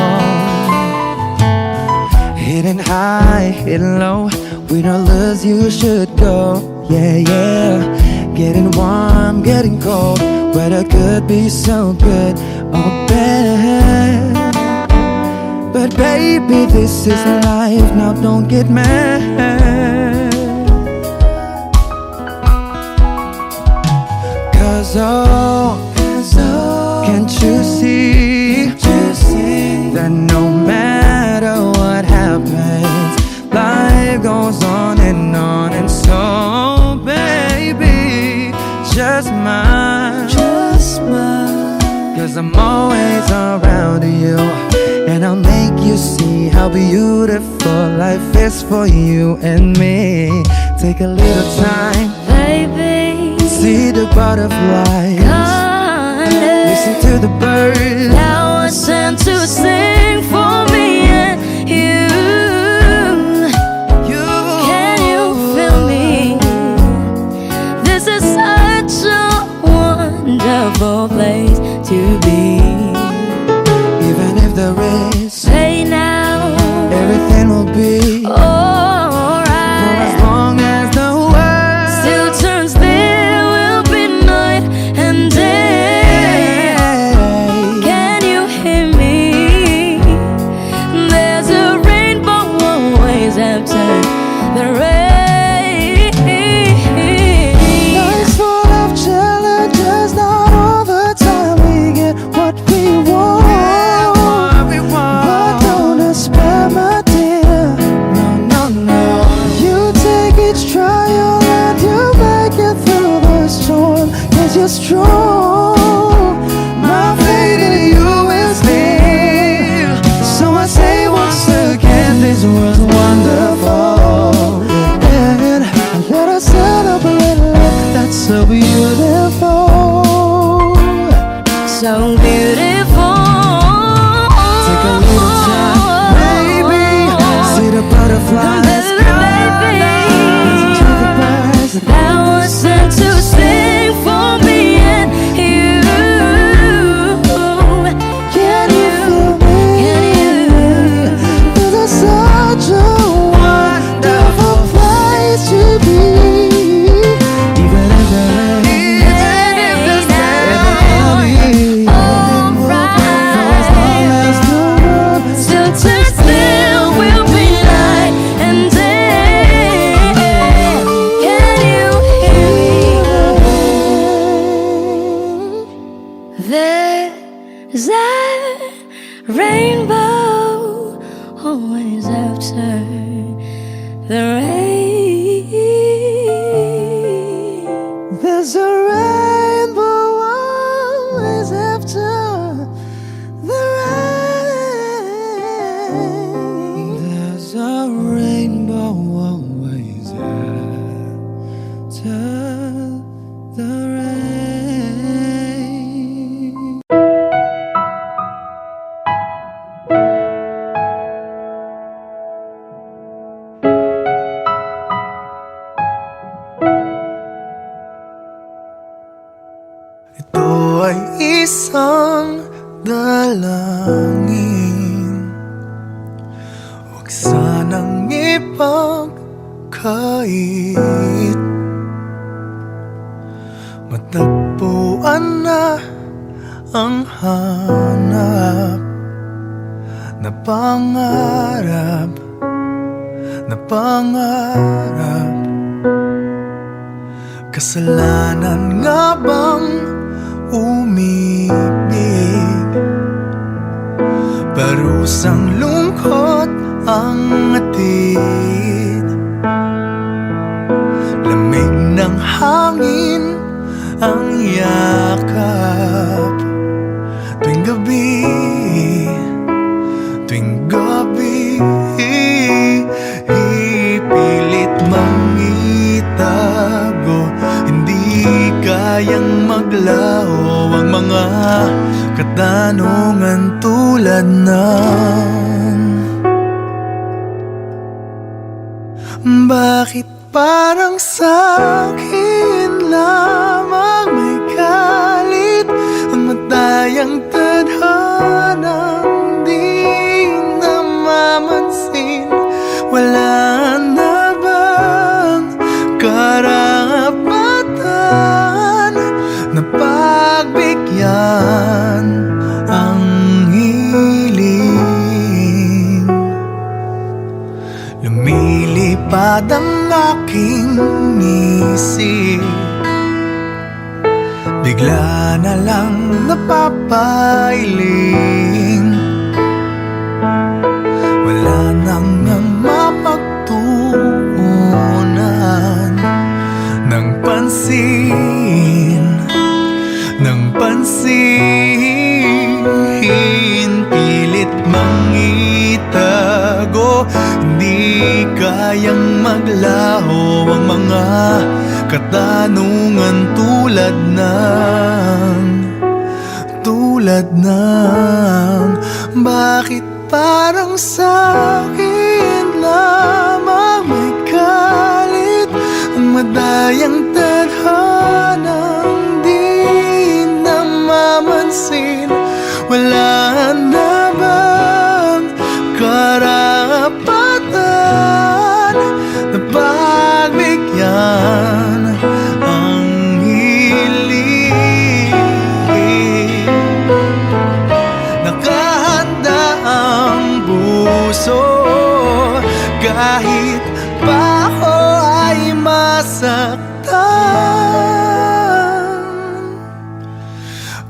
Hidden high, hidden low, we don't lose, you should go. Yeah, yeah. Getting warm, getting cold, weather could be so good or bad. But baby, this is life, now don't get mad. Cause oh, can't you see that no matter what happens, life goes on, and so baby, just smile, cause 'cause I'm always around you. And I'll make you see how beautiful life is for you and me. Take a little time, Baby, see the butterflies, listen to the birds. now I sent to sing for me and you. Can you feel me? This is such a wonderful place to be. Even if there is Say now, everything will be for alright. as long as the world Still turns, there will be night and day. Can you hear me? There's a rainbow always after the rain. Life's full of challenges, not all the time we get what we want. But don't despair, my dear. No, no, no. You take each trial and you make it through the storm, 'cause you're strong. My faith in you is near. So I say once again, this was wonderful. And let us celebrate life that's so beautiful. So beautiful. Take a little time, baby. See the butterflies. Baby, Listen to the birds. now I sent to sing for me and you. Can you feel me? Can you? This is such a wonderful place to be. Even if there is Still turns, there will be night and day. Can you hear me? There's a rainbow always after the rain. There's a rainbow always after the rain. There's a rainbow always after the rain. Ito ay isang dalangin, huwag sanang ipagkait. Matagpuan na ang hanap na pangarap, na pangarap. Kasalanan nga bang umibig? Parusang lungkot ang atid, lamig ng hangin ang yakap. Tuwing gabi, tuwing gabi, ipilit mang itago, hindi kayang maglaho ang mga katanungan tulad ng bakit parang sa'kin lamang may galit ang matayang tadhanang di namamansin? Wala na bang karapatan na pagbigyan ang hiling? Lumilipad ang aking isip, bigla na lang napapailing. Wala nang mapagtuunan ng pansin, ng pansin. Kahit mangitago, di kayang maglaho ang mga katanungan tulad ng bakit parang sa'kin lamang may galit ang madayang tadhanang di namamansin. Wala na bang karapatan na pagbigyan ang hiling? Nakahanda ang puso kahit pa ako ay masaktan.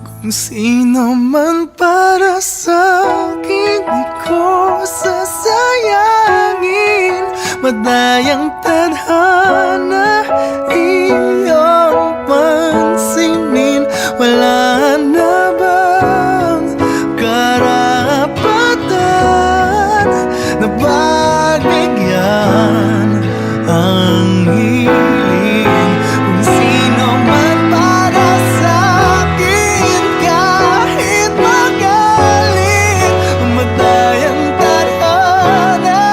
Kung sino man para sa'kin, di ko sasayangin. Madayang tadhana iyong pansinin. Wala na bang karapatan na pagbigyan ang hiling? Kung sino man para sa'kin, kahit magaling, madayang tadhana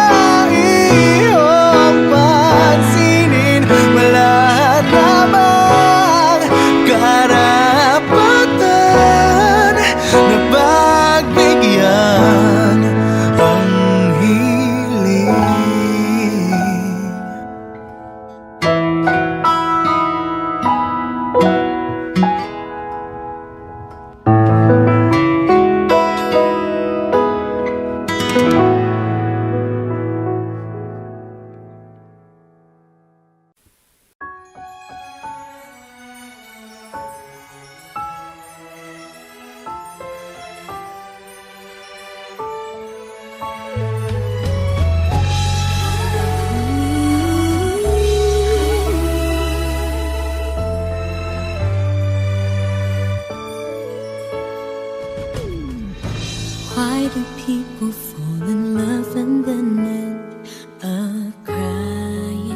iyong pansinin. Wala namang karapatan na pagbigyan ang hiling. Why do people fall in love and then end up crying?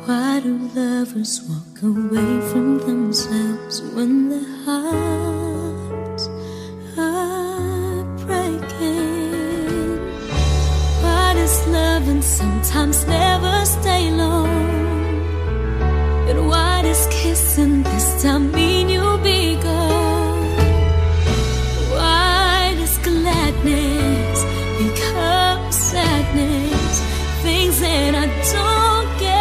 Why do lovers walk away from themselves when their hearts are breaking? Why does loving sometimes never stay long? And why does kissing this time mean you'll be gone? Why does gladness become sadness? Things that I don't get.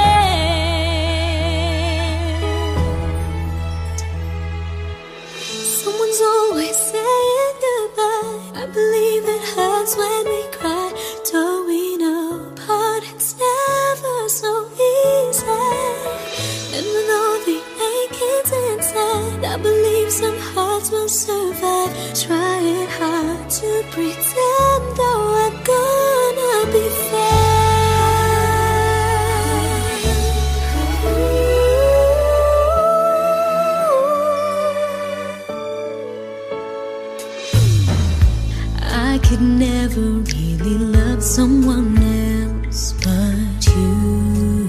Someone's always saying goodbye. I believe it hurts when we cry. Towing apart, it's never so easy. And with all the achings inside, I believe some hearts will survive. Trying hard to pretend that we're gonna be fine. I could never really love someone else but you.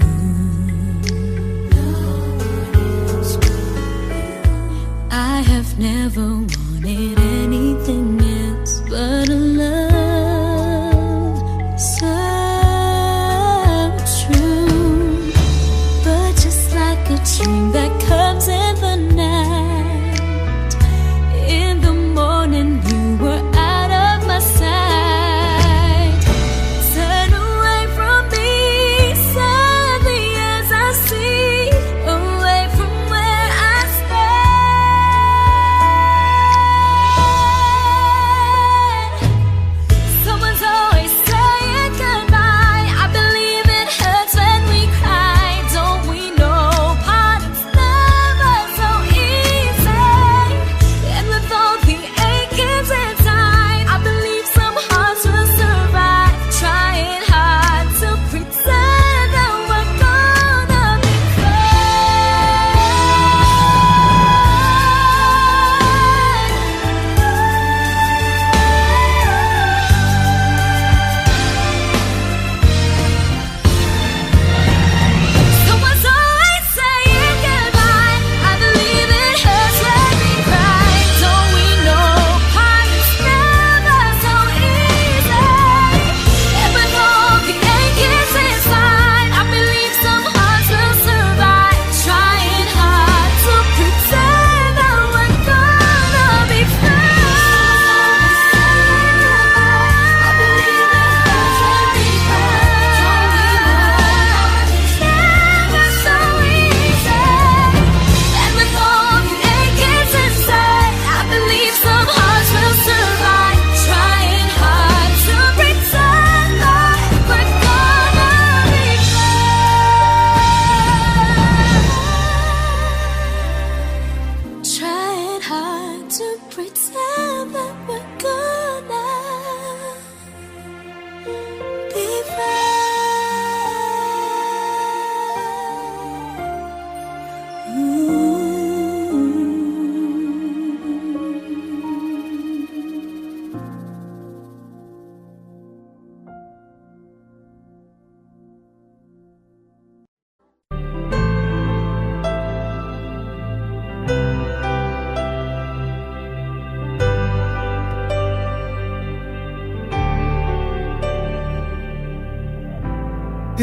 I have never wanted anything else but a love so true. But just like a dream that comes in the night, in the morning you were out of my sight. Turn away from me, sadly as I see, away from where I stand.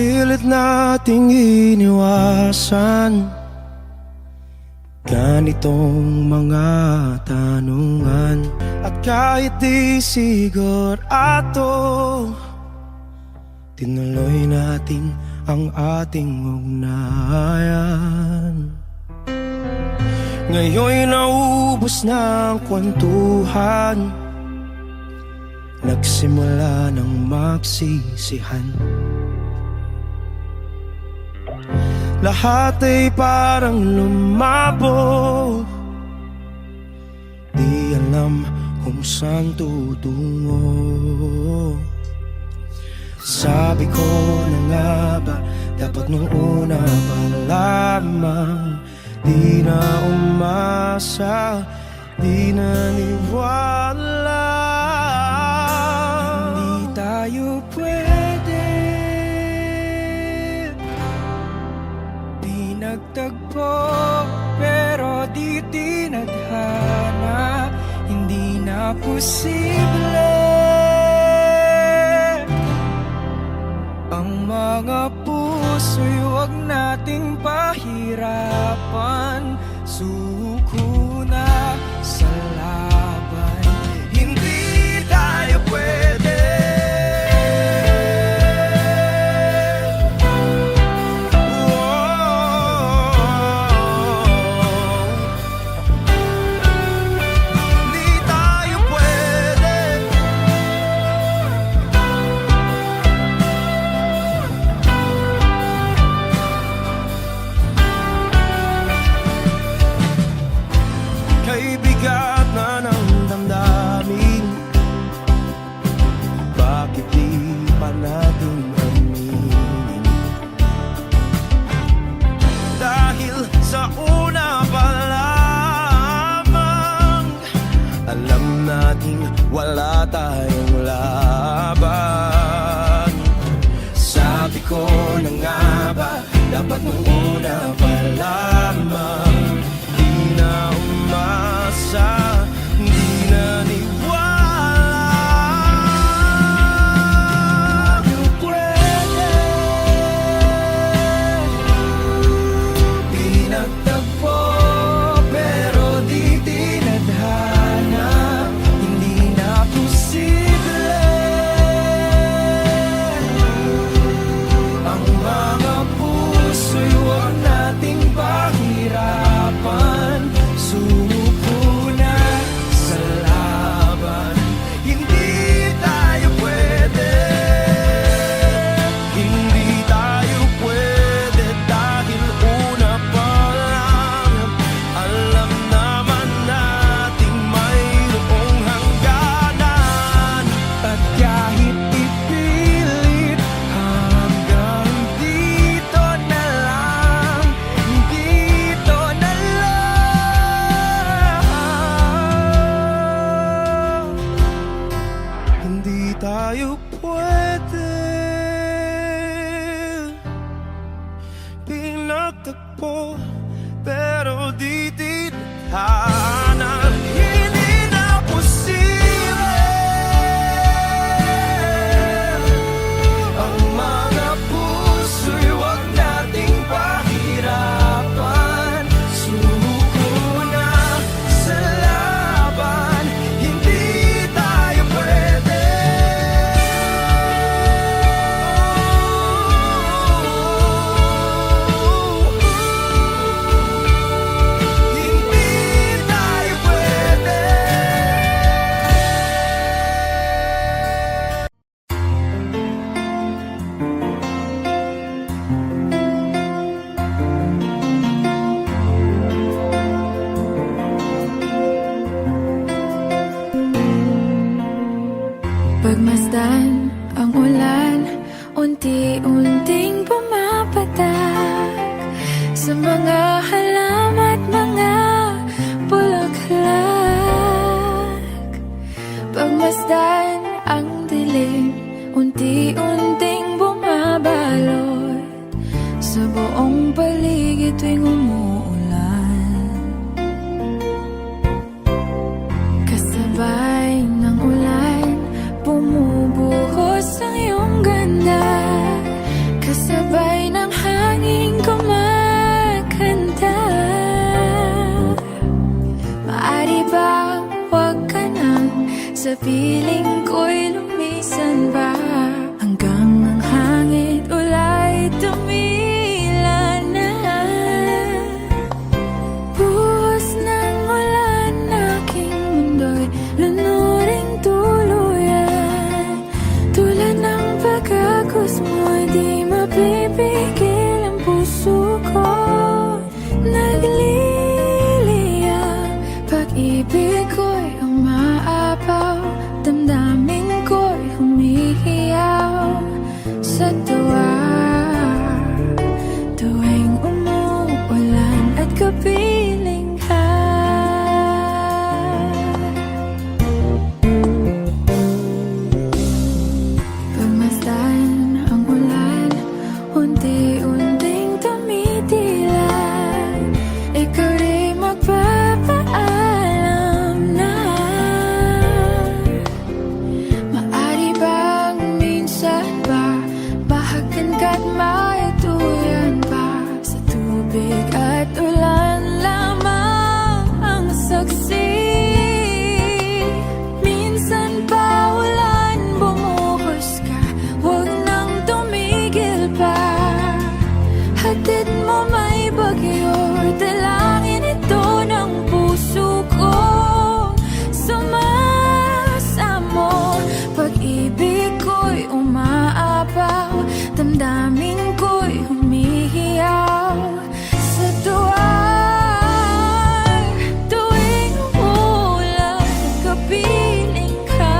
Pilit nating iniwasan ganitong mga tanungan. At kahit di sigurado, tinuloy natin ang ating ugnayan. Ngayon'y naubos na ang kwentuhan, nagsimula ng magsisihan. Lahat ay parang lumabo, di alam kung saan tutungo. Sabi ko na nga ba, dapat nung una pa lamang di na umasa, di naniwala. Hindi tayo pwede pinagtagpo, pero di tinadhana. Hindi na posible ang mga puso'y huwag nating pahirapan. Suko na sa laban, hindi tayo pwede. Hindi tayo pwede. Kay bigat na ng damdamin, bakit di pa natin aminin? Dahil sa una pa lamang, alam natin wala tayong laban. Sabi ko na nga ba, dapat nung una pa lamang di na umasa, di naniwala. Tayo pwede pinagtagpo, pero di tinadhana. Hindi na posible ang mga puso'y huwag nating pahirapan. Sumuko na sa laban, hindi tayo pwede. Hindi tayo pwede dahil una pa lang alam naman nating mayroong hangganan. At kahit ipilit hanggang dito na lang, dito na lang, hindi tayo pwede pinagtagpo, pero di tinadhana. Hindi na posible ang mga puso'y huwag nating pahirapan. Sumuko na sa laban, hindi tayo pwede. Hindi tayo pwede. Pagmasdan ang ulan, unti-unting pumapatak sa mga halaman at mga bulaklak. Pagmasdan ang dilim, unti-unting bumabalot sa buong paligid tuwing umuulan. Kasabay ng ulan, bumubuhos ang iyong ganda. Kasabay piling ko'y lumisan ba hanggang ang hangin ulay tumila na. Buhos ng ulan, aking mundo'y lunuring tuluyan. Tulad ng pagkagos mo, di mapipigil ang puso ko. Nagliliyab, pag-ibig ko'y umaapaw, damdamin ko'y humihiyaw sa tuwa. Tuwing umuulan at kapiling ka, pagmasdan ang ulan, unti-unting tumitilay. Ikaw rin magpapaalam na. Maari bang minsan ba bahagan ka't maituyan pa sa tubig at ulan lamang ang saksi? Minsan pa ulan, bumuhos ka, huwag nang tumigil pa. Hatid mo may bagyo, dalangin ito ng puso ko. Sumasamo, pag-ibig ko'y umaapaw, damdamin ko'y humihiyaw sa tuwa. Tuwing umulan at kapiling ka,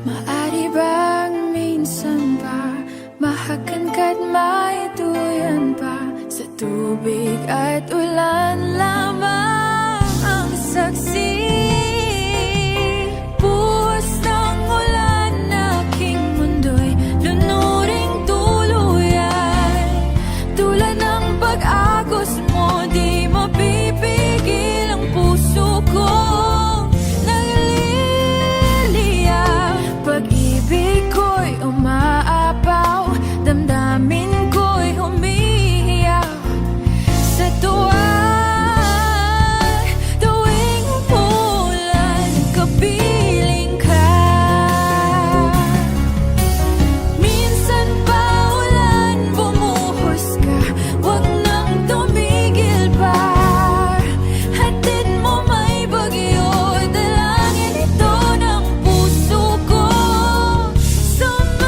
maari bang minsan ba mahagan ka't maituyan pa sa tubig at ulan lamang ang saksi? Buhos ng ulan, aking mundo'y lunuring tuluyan. Tulad ng pag-agos mo, di mapipigil ang puso ko. Nagliliyab, pag-ibig ko'y umaapaw, damdamin ko'y humihiyaw sa tuwa. Tuwing umulan, kapiling ka. Minsan pa ulan, bumuhos ka, huwag nang tumigil pa. Hatid mo may bagyo, dalangin ito ng puso ko. Sumasamo,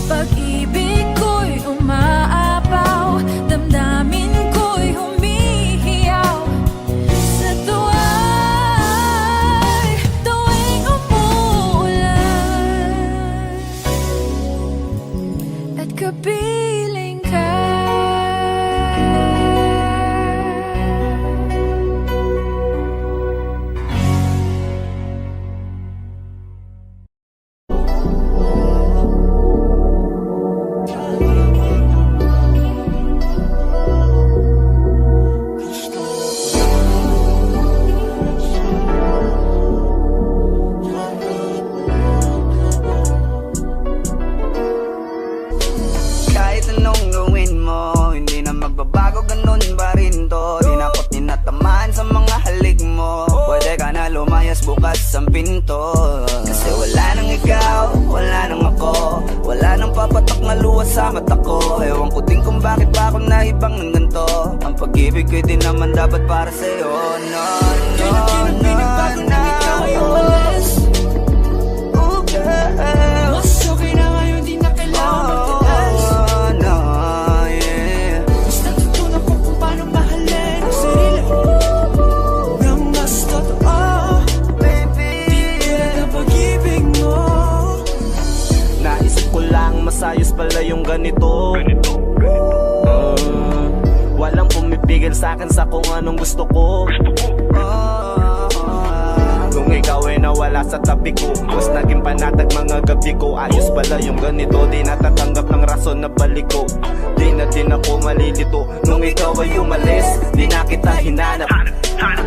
pag-ibig ko'y umaapaw, damdamin ko'y humihiyaw sa tuwa. Tuwing umuulan at kapiling ka. Kahit anong gawin mo, hindi na magbabago, ganun pa rin to. Di na ako tinatamaan sa mga halik mo. Pwede ka na lumayas, bukas ang pinto. Kasi wala nang ikaw, wala nang ako, wala nang papatak na luwas sa mata ko. Ewan ko din kung bakit ba ako naibang ng ganito. Ang pag-ibig ko'y di naman dapat para sa'yo. No, no, no, no. Oh, girl. Mas okay na ngayon, di na kailangan magtaas. Oh, no, yeah. Mas natutunan ko kung paano mahalin ang sarili nang mas totoo. Baby, Tulad ng pag-ibig mo. Naisip ko lang masayos pala yung ganito. Walang pumipigil sa'kin sa kung anong gusto ko. oh, oh, oh. Kung Nung ikaw ay nawala sa tabi ko, mas naging panatag mga gabi ko. Ayos pala yung ganito, di natatanggap ng rason na balik ko. Di na din ako malilito, nung ikaw ay umalis, di na kita hinanap.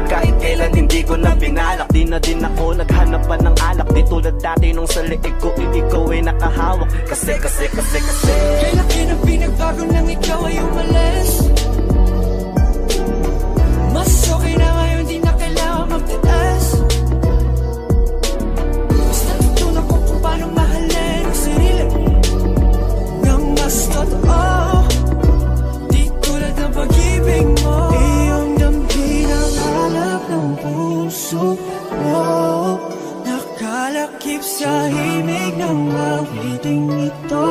Kahit kailan hindi ko na pinalak, di na din ako naghanap pa ng alak. Di tulad dati nung sa liig ko, ikaw ay nakahawak. Kasi Kailan kinang pinagbago nang ikaw ay umalis? Mas okay na ngayon, di na kailangan magtiis. Mas natutunan ko kung paano mahalin ang sarili nang mas totoo, di tulad ng pag-ibig mo. Iyong damhin ang hanap ng puso mo, nakalakip sa himig ng awiting ito.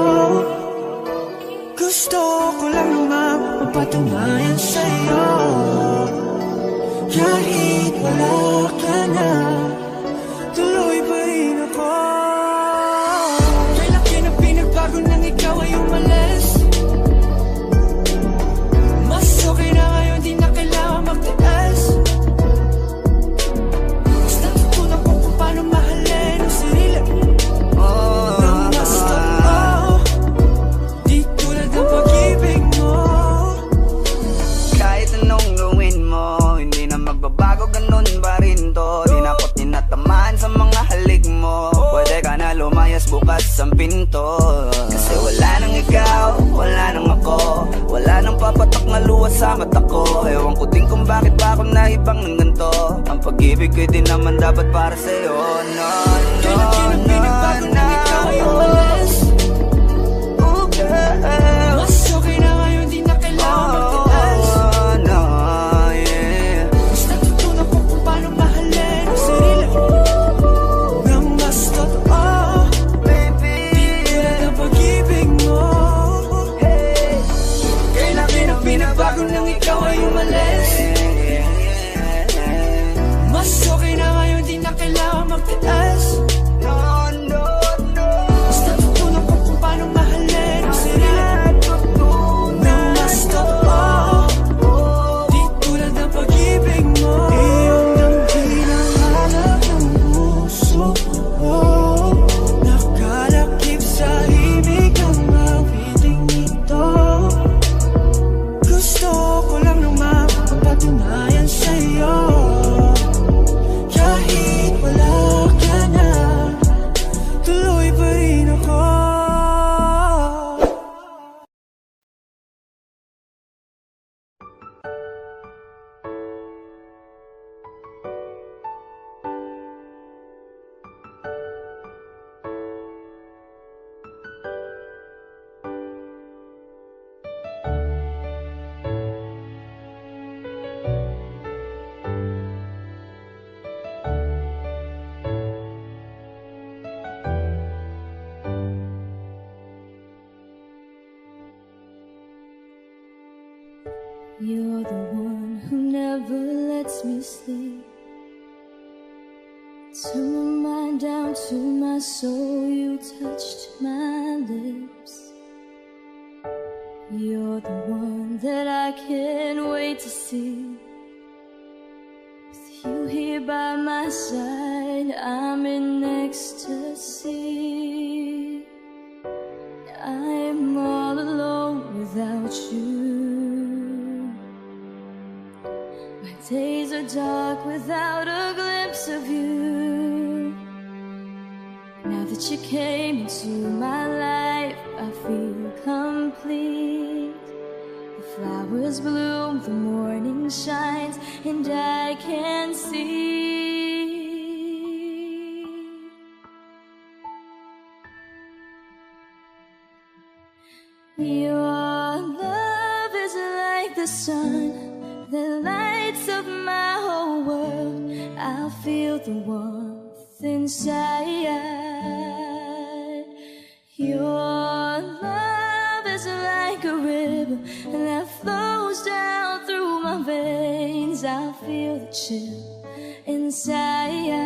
Gusto ko lang naman mapatunayan sa'yo, kahit wala ka na, tuloy pa rin ako. Kailan kinang pinagbago nang ikaw ay umalis? Mas okay na ngayon, di na kailangan magtiis. Mas natutunan ko kung paano mahalin ang sarili nang mas totoo, di tulad ng pag-ibig mo. Kahit anong gawin mo, hindi na magbabago, ganun pa rin to. Di na ako tinatamaan sa mga halik mo. Pwede ka na lumayas, bukas ang pinto. Kasi wala nang ikaw, wala nang ako, wala nang papatok na luha sa mata ko. Ewan ko din kung bakit ba ako naibang ng ganito. Ang pag-ibig ko din naman dapat para sa'yo. No, Kailan kinang pinagbago nang ikaw ay umalis? oh girl. Mas okay na ngayon, di na kailangan magtiis. Oh, no, yeah. Mas natutunan ko kung paano mahalin ang sarili nang mas totoo, Baby, di tulad ng pag-ibig mo. Kailan kinang pinagbago nang ikaw ay umalis? Mas okay na ngayon, di na kailangan magtiis. no, no, no. Mas natutunan ko kung paano mahalin ang sarili nang mas totoo, di tulad ng pag-ibig mo. Iyong damhin ang hanap ng puso mo, nakalakip sa himig ng awiting ito. Gusto ko lang naman mapatunayan sa'yo, kahit wala ka na, tuloy pa rin ako. You're the one who never lets me sleep. Turn my mind down to my soul, you touched my lips. You're the one that I can't wait to see. With you here by my side, I'm in ecstasy. I'm all alone without you. My days are dark without a glimpse of you. Now that you came into my life, I feel complete. The flowers bloom, the morning shines, and I can see. Your love is like the sun that lights up my whole world. I feel the warmth inside. Your love is like a river that flows down through my veins. I feel the chill inside.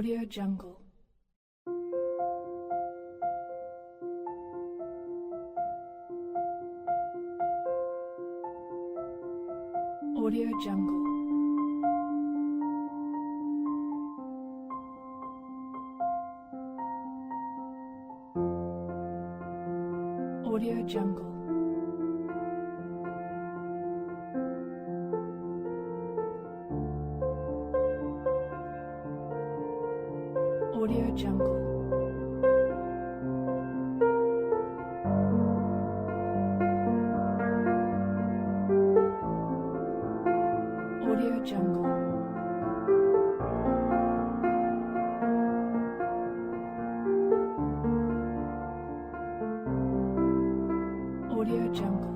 Audio Jungle. Audio Jungle. Audio Jungle. Audio Jungle. Audio Jungle. Audio Jungle.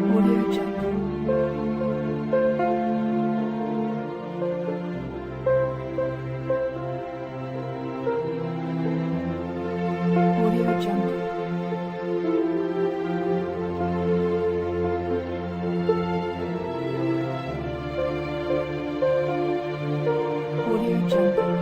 Audio Jungle. Audio Jungle. Audio Jungle. Audio Jungle.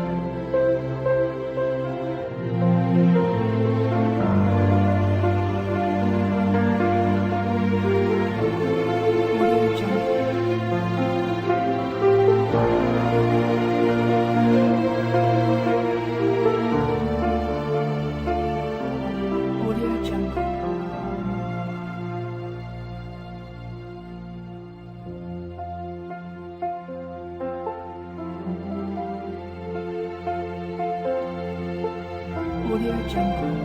Audio Jungle. Audio Jungle.